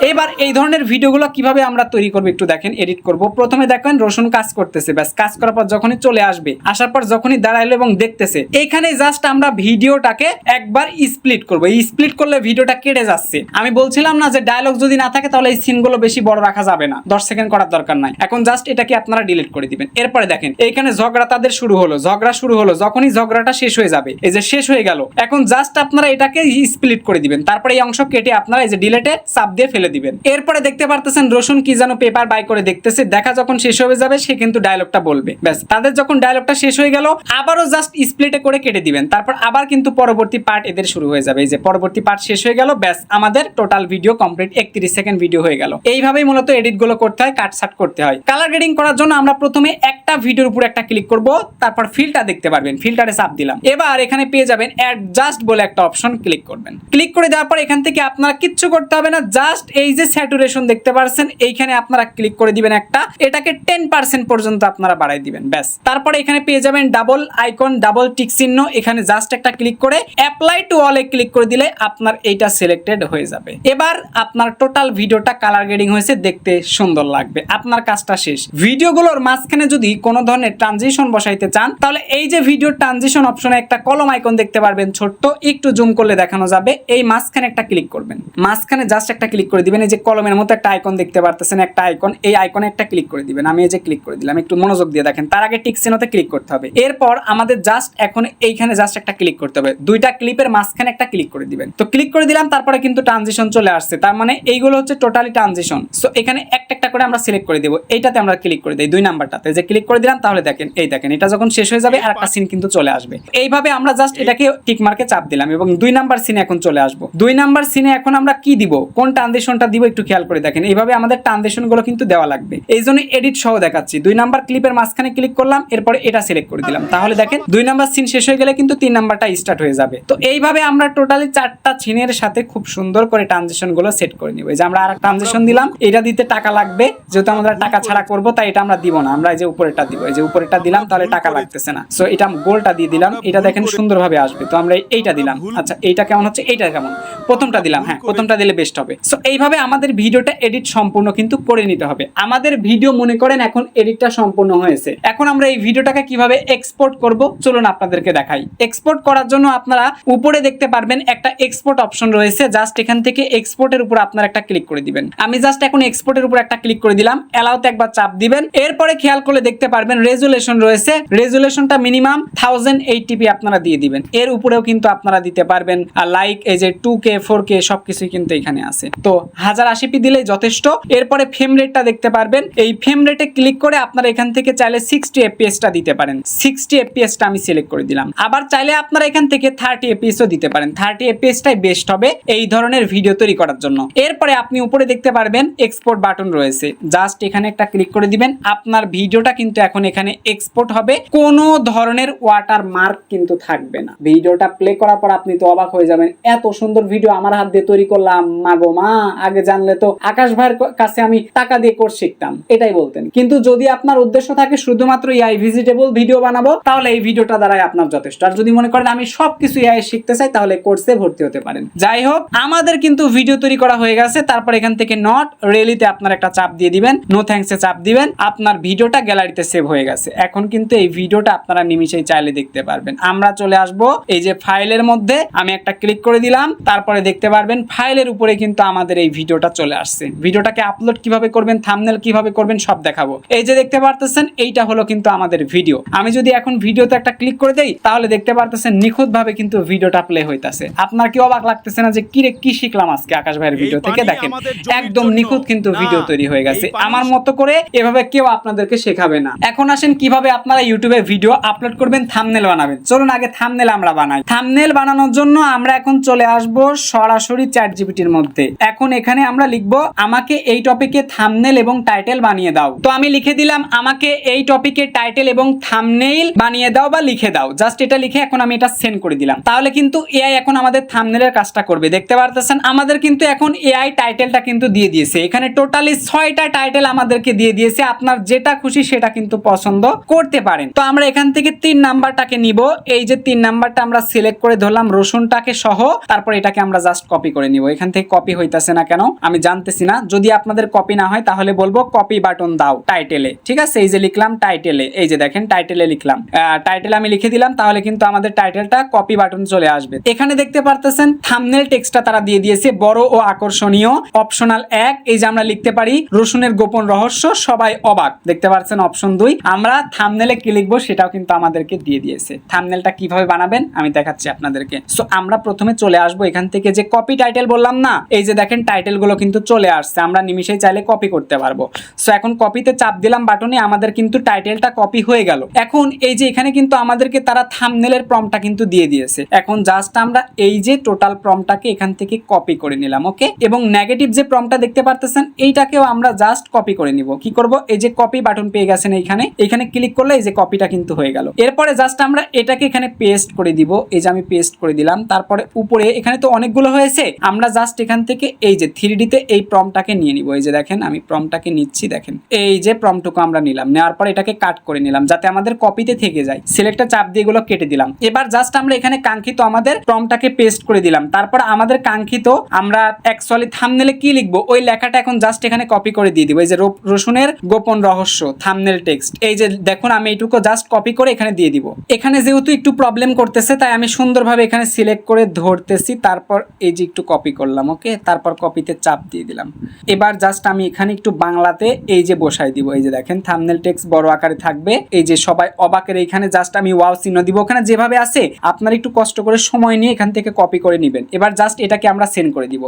এবার এই ধরনের ভিডিওগুলো কিভাবে আমরা তৈরি করব একটু দেখেন, এডিট করব। প্রথমে দেখেন রসুন কাজ করতেছে, ব্যাস কাজ করার পর যখনই চলে আসবে, আসার পর যখনই দাঁড়াইলো এবং দেখতেছে, এইখানে জাস্ট আমরা ভিডিওটাকে একবার স্প্লিট করব। এই স্প্লিট করলে ভিডিওটা কেটে যাচ্ছে। আমি বলছিলাম না যে ডায়লগ যদি না থাকে তাহলে এই সিনগুলো বেশি বড় রাখা যাবে না, 10 সেকেন্ড করার দরকার নাই। এখন জাস্ট এটাকে আপনারা ডিলিট করে দিবেন। এরপরে দেখেন এইখানে ঝগড়া তাদের শুরু হলো, ঝগড়া শুরু হলো, যখনই ঝগড়াটা শেষ হয়ে যাবে, এই যে শেষ হয়ে গেল, এখন জাস্ট আপনারা এটাকে স্প্লিট করে দিবেন। তারপরে এই অংশ কেটে আপনারা এই যে ডিলিটে চাপ দিয়ে ফেলে দিবেন। এরপরে দেখতে পারতেছেন রসুন কি যেন পেপার বাই করে দেখতেছে, দেখা যখন শেষ হয়ে যাবে সে কিন্তু ডায়লগটা বলবে। ব্যাস তাদের যখন ডায়লগটা শেষ হয়ে গেল আবারও জাস্ট স্প্লিটে করে কেটে দিবেন। তারপর আবার কিন্তু পরবর্তী পার্ট এদের শুরু হয়ে যাবে। এই যে পরবর্তী পার্ট শেষ হয়ে গেল, ব্যাস আমাদের total video complete, 31 second video হয়ে গেল। এইভাবেই মূলত এডিট গুলো করতে হয়, কাটছাট করতে হয়। কালার গ্রেডিং করার জন্য আমরা প্রথমে একটা ভিডিওর উপর একটা ক্লিক করব, তারপর ফিল্টার দেখতে পারবেন, ফিল্টারে চাপ দিলাম। এবার এখানে পেয়ে যাবেন অ্যাডজাস্ট বলে একটা অপশন, ক্লিক করবেন। ক্লিক করে দেওয়ার পর এখান থেকে আপনারা কিচ্ছু করতে হবে না, জাস্ট এই যে স্যাচুরেশন দেখতে পাচ্ছেন এইখানে আপনারা ক্লিক করে দিবেন একটা, এটাকে 10% পর্যন্ত আপনারা বাড়াই দিবেন। ব্যাস তারপরে এখানে পেয়ে যাবেন ডাবল আইকন, ডাবল টিক চিহ্ন, এখানে জাস্ট একটা ক্লিক করে অ্যাপ্লাই টু অলে ক্লিক করে দিলে আপনার এইটা সিলেক্টেড হয়ে যাবে। এবার আপনার টোটাল ভিডিওটা কালার গ্রেডিং হয়েছে, দেখতে সুন্দর লাগবে। আপনার কাজটা শেষ। ভিডিওগুলোর মাঝখানে যদি কোনো ধরনের ট্রানজিশন বসাইতে চান তাহলে এই যে ভিডিও ট্রানজিশন অপশনে একটা কলম আইকন দেখতে পারবেন, ছোট্ট একটু জুম করলে দেখানো যাবে। এই মাঝখানে একটা ক্লিক করবেন, মাঝখানে জাস্ট একটা ক্লিক করে দিবেন। এই যে কলমের মতো একটা আইকন দেখতে পারতেছেন, একটা আইকন, এই আইকনে একটা ক্লিক করে দিবেন। আমি এই যে ক্লিক করে দিলাম, একটু মনোযোগ দিয়ে দেখেন। তার আগে টিক চিহ্নতে ক্লিক করতে হবে। এরপর আমাদের জাস্ট এখন এইখানে জাস্ট একটা ক্লিক করতে হবে, 2টা ক্লিপের মাঝখানে একটা ক্লিক করে দিবেন। তো ক্লিক করে দিলাম, তারপরে কিন্তু ট্রানজিশন চলে আসছে, তার মানে এইগুলো হচ্ছে টোটালি ট্রানজিশন। সো এখানে একটা একটা করে আমরা সিলেক্ট করে দেব। এইটাতে আমরা ক্লিক করে দেই, 2 নাম্বারটাতে যে ক্লিক করে দিলাম, তাহলে দেখেন এই দেখেন এটা যখন শেষ হয়ে যাবে আর একটা সিন কিন্তু চলে আসবে। এইভাবে আমরা জাস্ট এটাকে টিক মার্কে চাপ দিলাম এবং 2 নাম্বার সিনে এখন চলে আসবো। 2 নাম্বার সিনে এখন আমরা কি দিব, কোন ট্রানজিশনটা দিব একটু খেয়াল করে দেখেন। এইভাবে আমাদের ট্রানজিশন গুলো কিন্তু দেওয়া লাগবে, এই জন্য এডিট সহ দেখাচ্ছি। 2 নাম্বার ক্লিপের মাঝখানে ক্লিক করলাম, এরপরে এটা সিলেক্ট করে দিলাম, তাহলে দেখেন 2 নাম্বার সিন শেষ হয়ে গেলে কিন্তু 3 নাম্বারটা স্টার্ট হয়ে যাবে। তো এইভাবে আমরা টোটালি 4টা সিনের সাথে খুব সুন্দর করে ট্রানজিশন গুলো সেট করে নিব। এই যে আমরা আরেকটা ট্রানজিশন দিলাম, এটা দিতে টাকা লাগবে, যেহেতু আমরা টাকা ছাড়া করব তাই এটা আমরা দিব না, আমরা এই যে উপরেরটা দিব। এই যে উপরেরটা দিলাম, তাহলে টাকা লাগতেছে না। সো এটা গোলটা দিয়ে দিলাম, এটা দেখেন সুন্দরভাবে আসবে। তো আমরা এইটা দিলাম। আচ্ছা এইটা কেমন হচ্ছে, এইটা কেমন, প্রথমটা দিলাম, হ্যাঁ প্রথমটা দিলে বেস্ট হবে। সো এইভাবে আমাদের ভিডিওটা এডিট সম্পূর্ণ কিন্তু করে নিতে হবে। আমাদের ভিডিও মনে করেন এখন এডিটটা সম্পূর্ণ হয়েছে, এখন আমরা এই ভিডিওটাকে কিভাবে এক্সপোর্ট করব চলুন আপনাদেরকে দেখাই। এক্সপোর্ট করার জন্য আপনারা উপরে দেখতে পারবেন একটা এক্সপোর্ট অপশন রয়েছে, জাস্ট এখান থেকে এক্সপোর্টের উপর আপনারা একটা ক্লিক করে দিবেন। আমি জাস্ট এখন এক্সপোর্টের উপর একটা ক্লিক করে দিলাম, অ্যালাউতে একবার চাপ দিবেন। এরপরে খেয়াল করে দেখতে পারবেন রেজুলেশন রয়েছে, রেজুলেশনটা মিনিমাম 1080p আপনারা দিয়ে দিবেন। এর উপরেও কিন্তু আপনারা দিতে পারবেন, আর লাইক এই যে 2K 4K সবকিছুই কিন্তু এখানে আছে। তো 1080p দিলেই যথেষ্ট। এরপরে ফ্রেম রেটটা দেখতে পারবেন, এই ফ্রেম রেটে ক্লিক করে আপনারা এখান থেকে চাইলে 60 fps টা দিতে পারেন। 60 fps টা আমি সিলেক্ট করে দিলাম। আবার চাইলে আপনারা এখান থেকে 30 fps ও দিতে পারেন, 30 fps টাই বেস্ট হবে এই ধরনের ভিডিও তৈরি করার জন্য। এরপরে আপনি উপরে দেখতে পারবেন এক্সপোর্ট বাটন রয়েছে, জাস্ট এখানে একটা ক্লিক করে দিবেন। আপনার ভিডিওটা কিন্তু এখন এখানে এক্সপোর্ট হবে, কোনো ধরনের ওয়াটার মার্ক কিন্তু থাকবে না। ভিডিওটা প্লে করার পর আপনি তো অবাক হয়ে যাবেন, এত সুন্দর ভিডিও আমার হাত দিয়ে তৈরি করলাম, মাগো মা, আগে জানলে তো আকাশ ভাইয়ের কাছে আমি টাকা দিয়ে কোর্স শিখতাম, এটাই বলতেন। কিন্তু যদি আপনার উদ্দেশ্য থাকে শুধুমাত্র এআই ভিজিটেবল ভিডিও বানাবো, তাহলে এই ভিডিওটা দ্বারাই আপনার যথেষ্ট। আর যদি মনে করেন আমি সবকিছু এআই শিখতে চাই, তাহলে কোর্সে ভর্তি হতে পারেন। যাই হোক, আমাদের কিন্তু ভিডিও তৈরি করা হয়ে গেছে। তারপর এখান থেকে নট রিয়েলিতে আপনার একটা চাপ দিয়ে দিবেন, নো থ্যাঙ্কসে চাপ দিবেন, আপনার ভিডিওটা গ্যালারিতে সেভ হয়ে গেছে। এখন কিন্তু এই ভিডিওটা আপনারা নিমিশেই চাইলে দেখতে পারবেন। আমরা চলে আসবো এই যে ফাইলের মধ্যে, আমি একটা ক্লিক করে দিলাম, তারপরে দেখতে পারবেন ফাইলের উপরে কিন্তু আমাদের এই ভিডিওটা চলে আসছে। ভিডিওটাকে আপলোড কিভাবে করবেন, থাম্বনেল কিভাবে করবেন সব দেখাবো। এই যে দেখতে পারতেছেন এইটা হলো কিন্তু আমাদের ভিডিও। আমি যদি এখন ভিডিওতে একটা ক্লিক করে দেই তাহলে দেখতে পারতেছেন নিখুঁতভাবে কিন্তু ভিডিওটা প্লে হইতাছে। আপনার কি অবাক লাগতেছে না যে কি শিখলাম আজকে আকাশ ভাইয়ের ভিডিও থেকে? দেখেন একদম নিখুঁত কিন্তু ভিডিও তৈরি হয়ে গেছে। আমার মতো করে এভাবে কেউ আপনাদেরকে শেখাবে না। এখন আসেন কিভাবে আপনারা ইউটিউবে ভিডিও আপলোড করবেন, থাম্বনেল বানাবেন। চলুন আগে থাম্বনেল আমরা বানাই। থাম্বনেল বানানোর জন্য আমরা এখন চলে আসব সরাসরি চ্যাটজিপিটির মধ্যে। এখন এখানে আমরা লিখব আমাকে এই টপিকে থাম্বনেল এবং টাইটেল বানিয়ে দাও। তো আমি লিখে দিলাম আমাকে এই টপিকে টাইটেল এবং থাম্বনেল বানিয়ে দাও বা লিখে দাও। জাস্ট এটা লিখে এখন আমি এটা সেন্ড করে দিলাম। তাহলে কিন্তু এআই এখন আমাদের থাম্বনেলের কাজটা করবে। দেখতে পারতেছেন আমাদের কিন্তু এখন এআই টাইটেলটা কিন্তু দিয়ে দিয়েছে। এখানে টোটালি 6টা টাইটেল আমাদেরকে দিয়ে দিয়েছে। আপনার যেটা খুশি সেটা কিন্তু পছন্দ করতে পারেন। তো আমরা এখান থেকে 3 নাম্বারটাকে নিব। এই যে 3 নাম্বারটা আমরা সিলেক্ট করে ধরলাম রসুনটাকে সহ, তারপর এটাকে আমরা জাস্ট কপি করে নিব। এখান থেকে কপি হইতাছে না কেন আমি জানতেছি না। যদি আপনাদের কপি না হয় তাহলে বলবো কপি বাটন দাও টাইটেলে। ঠিক আছে, এই যে লিখলাম টাইটেলে, এই যে দেখেন টাইটেলে লিখলাম, টাইটেল আমি লিখে দিলাম। তাহলে কিন্তু আমাদের টাইটেলটা কপি বাটন চলে আসবে। এখানে দেখতে পারতেছেন থাম্বনেল টেক্সটটা তারা দিয়ে দিয়েছে বড় ও আকর্ষণীয়। অপশনাল 1 এই যে আমরা লিখতে পারি রসুনের গোপন রহস্য, সবাই অবাক। দেখতে পাচ্ছেন অপশন 2 আমরা থাম্বনেলে কি লিখবো সেটাও কিন্তু আমাদেরকে দিয়ে দিয়েছে। থাম্বনেলটা কিভাবে বানাবেন আমি দেখাচ্ছি আপনাদেরকে। সো আমরা প্রথমে চলে আসবো এখান থেকে যে কপি টাইটেল বললাম না, এই যে দেখেন টাইটেল গুলো কিন্তু চলে আসছে। আমরা নিমিশেই চাইলে কপি করতে পারবো। সো এখন কপিতে চাপ দিলাম বাটনে, আমাদের কিন্তু টাইটেলটা কপি হয়ে গেল। এখন এই যে এখানে কিন্তু আমাদেরকে তারা থাম্বনেলের প্রম্পটটা কিন্তু দিয়ে দিয়েছে। এখন জাস্ট আমরা এই যে টোটাল প্রম্পটটাকে এখান থেকে কপি করে নিলাম। ওকে, এবং নেগেটিভ যে প্রম্পটটা দেখতে পারতেছেন এইটাকেও আমরা জাস্ট কপি করে নিব। কি করব, এই যে কপি বাটন পেয়ে গেছেন এখানে ক্লিক করলে এই যে কপিটা কিন্তু হয়ে গেল। এরপরে জাস্ট আমরা এটাকে এখানে পেস্ট করে দিব। এই যে আমি পেস্ট করে দিলাম। তারপরে উপরে এখানে তো অনেকগুলো হয়েছে, আমরা জাস্ট এখান থেকে এই যে 3D তে এই প্রম্পটটাকে নিয়ে নিব। এই যে দেখেন আমি প্রম্পটটাকে নিচ্ছি, দেখেন এই যে প্রম্পটটুকু আমরা নিলাম। নেওয়ার পর এটাকে কাট করে নিলাম যাতে আমাদের কপিতে থেকে যায়। সিলেক্টটা চাপ দিয়ে এগুলো কেটে দিলাম। এবার জাস্ট আমরা এখানে কাঙ্ক্ষিত আমাদের প্রম্পটটাকে পেস্ট করে দিলাম। তারপর আমাদের কাঙ্ক্ষিত আমরা অ্যাকচুয়ালি থাম্বনেলে কি লিখবো ওই লেখাটা এখন জাস্ট এখানে কপি করে দিয়ে দিব। এই যে রসুনের গোপন রহস্য থাম্বনেল টেক্সট, এই যে দেখুন আমি এইটুকু জাস্ট কপি করে এখানে দিয়ে দিব। এখানে যেহেতু একটু প্রবলেম করতেছে তাই আমি সুন্দরভাবে এখানে সিলেক্ট করে ধরতেছি, তারপর এই যে একটু কপি করলাম। ওকে, তারপর কপিতে চাপ দিয়ে দিলাম। এবার জাস্ট আমি এখানে একটু বাংলাতে এই যে বসাই দিব। এই যে দেখেন থাম্বনেল টেক্সট বড় আকারে থাকবে। এই যে সবাই অবাকের এইখানে জাস্ট আমি ওয়াও চিহ্ন দিব। ওখানে যেভাবে আছে আপনারা একটু কষ্ট করে সময় নিয়ে এখান থেকে কপি করে নেবেন। এবার জাস্ট এটাকে আমরা সেন্ড করে দিব।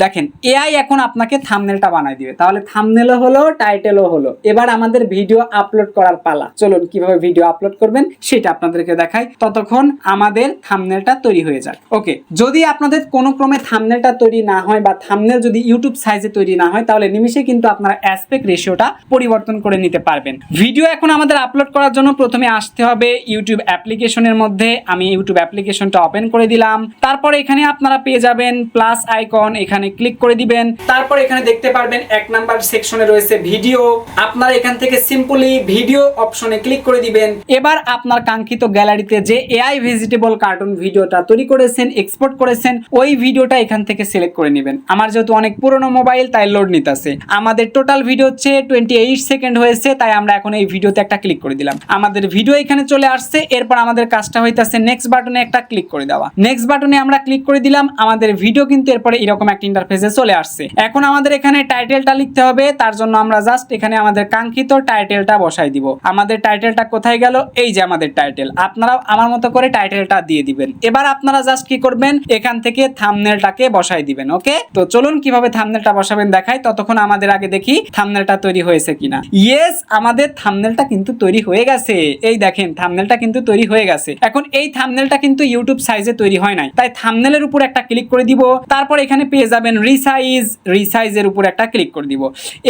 দেখেন এআই এখন আপনাকে থাম্বনেলটা বানাই দিবে। তাহলে থাম্বনেলও হলো, টাইটেলও হলো। এবার আমাদের ভিডিও আপলোড করার পালা। চলুন কিভাবে ভিডিও আপলোড করবেন সেটা আপনাদেরকে দেখাই, ততক্ষণ আমাদের থাম্বনেলটা তৈরি হয়ে যাক। ওকে, যদি আপনাদের কোনো ক্রমে থাম্বনেলটা তৈরি না হয় বা থাম্বনেল যদি ইউটিউব সাইজে তৈরি না হয় তাহলে নিমিষে কিন্তু আপনারা অ্যাসপেক্ট রেশিওটা পরিবর্তন করে নিতে পারবেন। ভিডিও এখন আমাদের আপলোড করার জন্য প্রথমে আসতে হবে ইউটিউব অ্যাপ্লিকেশনের মধ্যে। আমি ইউটিউব অ্যাপ্লিকেশনটা ওপেন করে দিলাম। তারপর এখানে আপনারা পেয়ে যাবেন প্লাস আইকন, এখানে ক্লিক করে দিবেন। তারপর এখানে দেখতে পারবেন 1 নাম্বার সেকশনে রয়েছে ভিডিও। আপনারা এখান থেকে সিম্পলি ভিডিও অপশনে ক্লিক করে দিবেন। এবার আপনার কাঙ্ক্ষিত গ্যালারিতে যে এআই ভেজিটেবল কার্টুন ভিডিওটা তৈরি করেছেন, এক্সপোর্ট করেছেন, ওই ভিডিওটা এখান থেকে সিলেক্ট করে নেবেন। আমার যেহেতু অনেক পুরনো মোবাইল তাই লোড নিতেছে। আমাদের টোটাল ভিডিও হচ্ছে 28 সেকেন্ড হয়েছে, তাই আমরা এখন এই ভিডিওতে একটা ক্লিক করে দিলাম। আমাদের ভিডিও এখানে চলে আসছে। এরপর আমাদের কাজটা হইতাছে নেক্সট বাটনে একটা ক্লিক করে দেওয়া। নেক্সট বাটনে আমরা ক্লিক করে দিলাম। আমাদের ভিডিও কিন্তু এরপরে এরকম একটা ইন্টারফেসে চলে আসছে। এখন আমাদের এখানে টাইটেলটা লিখতে হবে। তার জন্য আমরা জাস্ট এখানে আমাদের কাঙ্ক্ষিত টাইটেলটা বসাই দিব। আমাদের টাইটেলটা কোথায় গেল, এই যে আমাদের টাইটেল। আপনারাও আমার মতো করে টাইটেলটা দিয়ে দিবেন। এবার আপনারা জাস্ট কি করবেন, এখান থেকে থাম্বনেলটাকে বসাই দিবেন। ওকে, তো চলুন কিভাবে থাম্বনেলটা বসাবেন দেখাই, ততক্ষণ আমাদের আগে দেখি থাম্বনেলটা তৈরি হয়েছে কিনা। ইয়েস, আমাদের থাম্বনেলটা কিন্তু তৈরি হয়ে গেছে। এই দেখেন থাম্বনেলটা কিন্তু তৈরি হয়ে গেছে। এখন এই থাম্বনেলটা কিন্তু ইউটিউব সাইজে তৈরি হয় নাই, তাই থাম্বনেলের উপর একটা ক্লিক করে দিব। তারপর এখানে পেয়ে যাবেন রিসাইজের উপর একটা ক্লিক করে দিব।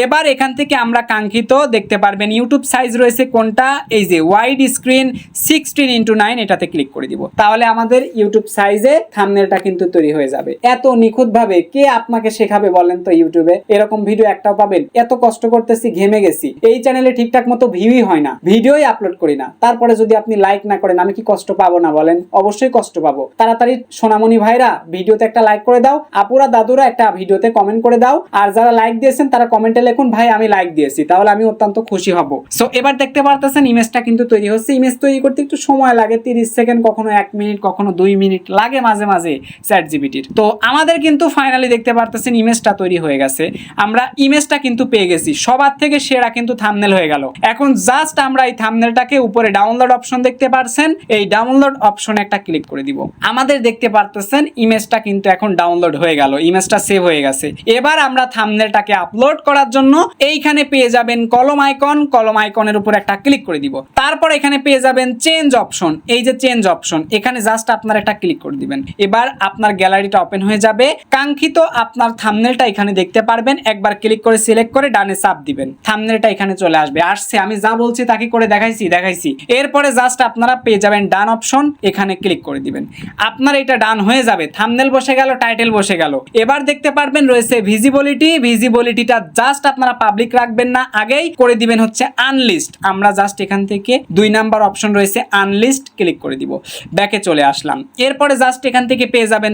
এবার এখান থেকে আমরা কাঙ্ক্ষিত দেখতে পারবেন ইউটিউব সাইজ রয়েছে কোনটা, এই যে ওয়াইড স্ক্রিন 16:9, এটাতে ক্লিক করে দিব। তাহলে আমাদের ইউটিউব সাইজে থাম্বনেলটা কিন্তু তৈরি হয়ে যাবে। এত নিখুঁতভাবে কে আপনাকে শেখাবে বলেন তো ইউটিউবে? এরকম ভিডিও একটাও পাবেন? এত কষ্ট করতেছি, ঘেমে গেছি। এই চ্যানেলে ঠিকঠাক মতো ভিউই হয় না, ভিডিওই আপলোড করি না। তারপরে যদি আপনি লাইক না করেন আমি কি কষ্ট পাবো না বলেন? অবশ্যই কষ্ট পাবো। তাড়াতাড়ি সোনামণি ভাইরা ভিডিওতে একটা লাইক করে দাও, আপুরা দাদুরা একটা ভিডিওতে কমেন্ট করে দাও। আর যারা লাইক দিয়েছেন তারা কমেন্টে লিখুন ভাই আমি লাইক দিয়েছি, তাহলে আমি অত্যন্ত খুশি হব। সো এবার দেখতে পারতেছেন ইমেজটা কিন্তু তৈরি হচ্ছে। ইমেজ তৈরি করতে একটু সময় লাগে, 30 সেকেন্ড, কখনো 1 মিনিট, কখনো 2 মিনিট লাগে মাঝে মাঝে চ্যাটজিপিটির। তো আমাদের কিন্তু ফাইনালি দেখতে পারতেছেন ইমেজটা তৈরি হয়ে গেছে। আমরা ইমেজটা কিন্তু পেয়ে গেছি, সবার থেকে সেরা কিন্তু থাম্বনেল হয়ে গেল। এখন জাস্ট আমরা এই থাম্বনেলটাকে উপরে ডাউনলোড অপশন দেখতে পারছেন, এই ডাউনলোড অপশনে একটা ক্লিক করে দিব। আমাদের দেখতে পারতেছেন ইমেজটা কিন্তু এখন ডাউনলোড হয়ে গেল, ইমেজটা সেভ হয়ে গেছে। এবার আমরা থাম্বনেলটাকে আপলোড করার জন্য এইখানে পেয়ে যাবেন কলম আইকন, কলম আইকনের উপর একটা ক্লিক করে দিব। তারপর এখানে পেয়ে যাবেন চেঞ্জ অপশন, এই যে চেঞ্জ অপশন, এখানে জাস্ট আপনারা একটা ক্লিক করে দিবেন। এবার আপনার গ্যালারিটা ওপেন হয়ে যাবে, কাঙ্ক্ষিত আপনার থাম্বনেলটা এখানে দেখতে পারবেন। একবার ক্লিক করে সিলেক্ট করে ডানে চাপ দিবেন, থাম্বনেলটা এখানে চলে আসবে। আসছে, আমি যা বলছি তাকে করে দেখাইছি। এরপরে জাস্ট আপনারা পেয়ে যাবেন ডান অপশন, এখানে ক্লিক করে দিবেন। আপনার এটা ডান হয়ে যাবে, থাম্বনেল বসে গেল, টাইটেল বসে গেল। এবার দেখতে পারবেন রয়েছে ভিজিবিলিটিটা জাস্ট আপনারা পাবলিক রাখবেন না, আগেই করে দিবেন হচ্ছে আনলিস্ট। আমরা জাস্ট এখান থেকে 2 নাম্বার অপশন রয়েছে আনলিস্ট, ক্লিক করে দিব। ব্যাকে চলে আসলাম। এরপরে জাস্ট এখান থেকে পেয়ে যাবেন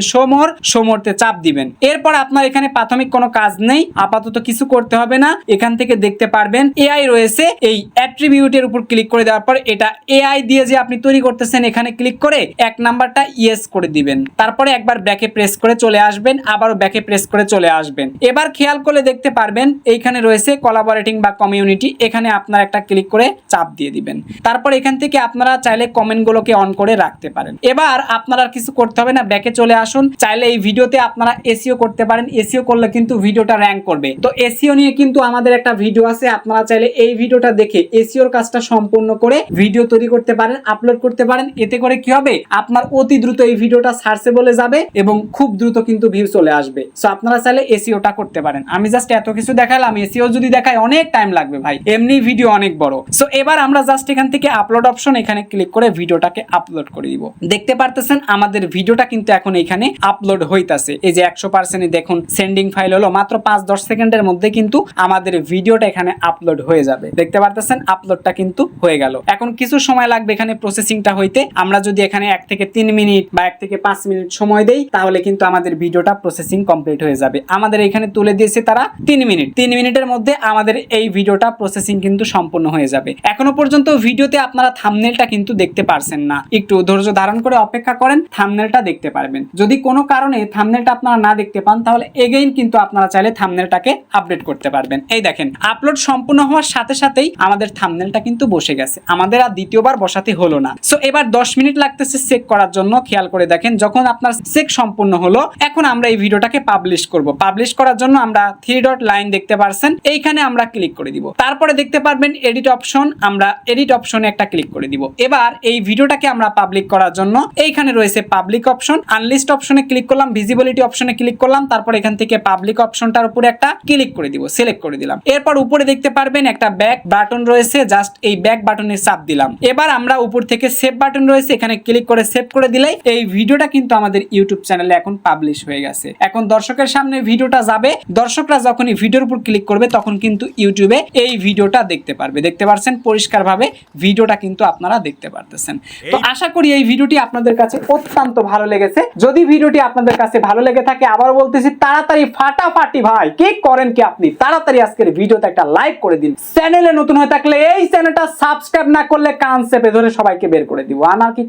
শোমোরতে চাপ দিবেন। এরপর আপনার এখানে প্রাথমিক কোনো কাজ নেই, আপাতত কিছু করতে হবে না। এখান থেকে দেখতে পারবেন এআই রয়েছে, এই অ্যাট্রিবিউটের উপর ক্লিক করে দেওয়ার পর এটা এআই দিয়ে যে আপনি তৈরি করতেছেন এখানে ক্লিক করে 1 নাম্বারটা ইয়েস করে দিবেন। তারপরে একবার ব্যাকে প্রেস করে চলে আসবেন, আবারও ব্যাকে প্রেস করে চলে আসবেন। এবার খেয়াল করে দেখতে পারবেন এইখানে রয়েছে কোলাবোরেটিং বা কমিউনিটি, এখানে আপনারা একটা ক্লিক করে চাপ দিয়ে দিবেন। তারপর এখান থেকে আপনারা চাইলে কমেন্টগুলোকে অন করে রাখতে পারেন। এবার আপনারা আর কিছু করতে হবে না, ব্যাকে চলে আসুন। চাইলে এই ভিডিওতে আপনারা এসইও করতে পারেন, এসইও করলে কিন্তু ভিডিওটা র‍্যাঙ্ক করবে। তো এসইও নিয়ে কিন্তু আমাদের একটা ভিডিও আছে, আপনারা চাইলে এই ভিডিওটা দেখে এসইওর কাজটা সম্পূর্ণ করে ভিডিও তৈরি করতে পারেন, আপলোড করতে পারেন। এতে করে কি হবে, আপনার অতি দ্রুত এই ভিডিওটা সার্চেবলে যাবে এবং খুব দ্রুত কিন্তু ভিউ চলে আসবে। সো আপনারা চাইলে এসইওটা করতে পারেন। আমি জাস্ট এত কিছু দেখালাম, এসইও যদি দেখায় অনেক টাইম লাগবে ভাই, এমনি ভিডিও অনেক বড়। সো এবার আমরা জাস্ট এখান থেকে আপলোড অপশন, এখানে ক্লিক করে ভিডিওটাকে আপলোড করে দিব। দেখতে পারতেছেন আমাদের ভিডিওটা কিন্তু এখন এখানে আপলোড হইতাছে। এই যে 100% দেখুন সেন্ডিং ফাইল হলো, মাত্র 5-10 সেকেন্ডের মধ্যে কিন্তু আমাদের ভিডিওটা এখানে আপলোড হয়ে যাবে। দেখতে পারতেছেন আপলোডটা কিন্তু হয়ে গেল। এখন কিছু সময় লাগবে এখানে প্রসেসিংটা হইতে। আমরা যদি এখানে 1 থেকে 3 মিনিট বা 1 থেকে 5 মিনিট সময় দেই, তাহলে কিন্তু আমাদের ভিডিওটা প্রসেসিং কমপ্লিট হয়ে যাবে। আমাদের এখানে তুলে দিয়েছে তারা 3 মিনিট। 3 মিনিটের মধ্যে আমাদের এই ভিডিওটা প্রসেসিং কিন্তু সম্পূর্ণ হয়ে যাবে। এখনো পর্যন্ত ভিডিওতে আপনারা থাম্বনেলটা কিন্তু দেখতে পারছেন না, একটু ধৈর্য ধারণ করে অপেক্ষা করেন, থাম্বনেলটা দেখতে পারবেন। যদি কোনো কারণে থাম্বনেলটা আপনারা না দেখতে পান, তাহলে এগেইন কিন্তু আপনারা চাইলে থাম্বনেলটাকে আপডেট করতে পারবেন। এই দেখেন আপলোড সম্পূর্ণ হওয়ার সাথে সাথেই আমাদের থাম্বনেলটা কিন্তু বসে গেছে, আমাদের আর দ্বিতীয়বার বসাতে হলো না। সো এবার 10 মিনিট লাগতেছে চেক করার জন্য। খেয়াল করে দেখেন, যখন আপনার চেক সম্পূর্ণ হলো, এখন আমরা এই ভিডিওটাকে পাবলিশ করব। পাবলিশ করার জন্য আমরা 3 ডট লাইন দেখতে পারছেন, এইখানে আমরা ক্লিক করে দিব। তারপরে দেখতে পারবেন এডিট অপশন, আমরা এডিট অপশনে একটা ক্লিক করে দিব। এবার এই ভিডিওটাকে আমরা পাবলিক করার জন্য এইখানে রয়েছে পাবলিক অপশন, আনলিস্ট অপশনে ক্লিক করলাম, ভিজিবিলিটি অপশনে ক্লিক করলাম, তারপর এখান থেকে পাবলিক অপশনটার উপরে একটা ক্লিক করে দিব, সিলেক্ট করে দিলাম। এরপর উপরে দেখতে পারবেন একটা ব্যাক বাটন রয়েছে, জাস্ট এই ব্যাক বাটনে চাপ দিলাম। এবার আমরা উপর থেকে সেভ বাটন রয়েছে, এখানে ক্লিক করে সেভ করে দিলেই এই ভিডিওটা কিন্তু আমাদের ইউটিউব চ্যানেলে এখন পাবলিশ হয়ে গেছে। এখন দর্শকের সামনে ভিডিওটা যাবে, দর্শকরা যখন এই ভিডিওর উপর ক্লিক করবে তখন কিন্তু ইউটিউবে এই ভিডিওটা দেখতে পারবে। দেখতে পাচ্ছেন পরিষ্কারভাবে ভিডিওটা কিন্তু আপনারা দেখতে পারতেছেন। তো আশা করি এই ভিডিওটি আপনাদের কাছে অত্যন্ত ভালো লেগেছে। যদি ভিডিওটি আপনাদের কাছে ভালো লেগে থাকে, আবার বলতেছি তাড়াতাড়ি ফাটাফাটি ভাই কি করেন কি আপনি তাড়াতাড়ি আজকের ভিডিওতে একটা লাইক করে দিন। চ্যানেলে নতুন হয়ে থাকলে এই চ্যানেলটা সাবস্ক্রাইব না করলে কান চেপে ধরে সবাইকে বের করে দিব। আমার কি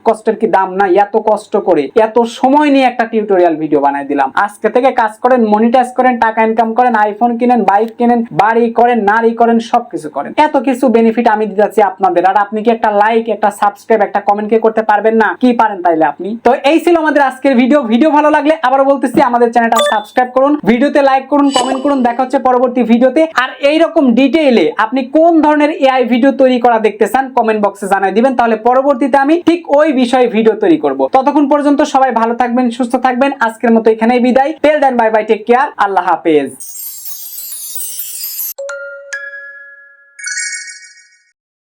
কষ্টের কি দাম নাই, এত কষ্ট করে এত সময় নিয়ে একটা টিউটোরিয়াল ভিডিও বানাই দিলাম। আজকে থেকে কাজ করেন, মনিটাইজ করেন, টাকা ইনকাম করেন, আইফোন কিনেন, বাইক কিনেন, বাড়ি করেন, নারী করেন, সবকিছু করেন। এত কিছু বেনিফিট আমি দিতেছি আপনাদের, আর আপনি কি একটা লাইক, একটা সাবস্ক্রাইব, একটা কমেন্ট কে করতে পারবেন না? কি পারেন তাইলে আপনি? তো এই ছিল আমাদের আজকের ভিডিও ভালো লাগলে আবার বলতেছি আমাদের চ্যানেলটা সাবস্ক্রাইব করুন, ভিডিওতে লাইক করুন, কমেন্ট করুন। দেখা হচ্ছে পরবর্তী ভিডিওতে। আর এইরকম ডিটেইলে আপনি কোন ধরনের এআই ভিডিও তৈরি করা দেখতে চান কমেন্ট বক্সে জানাই দিবেন, তাহলে পরবর্তীতে আমি ঠিক ওই বিষয়ে ভিডিও তৈরি করব। ততক্ষণ পর্যন্ত সবাই ভালো থাকবেন, সুস্থ থাকবেন। আজকের মতো এখানেই বিদায়। টেল দেন বাই বাই, টেক কেয়ার, আল্লাহ হাফেজ।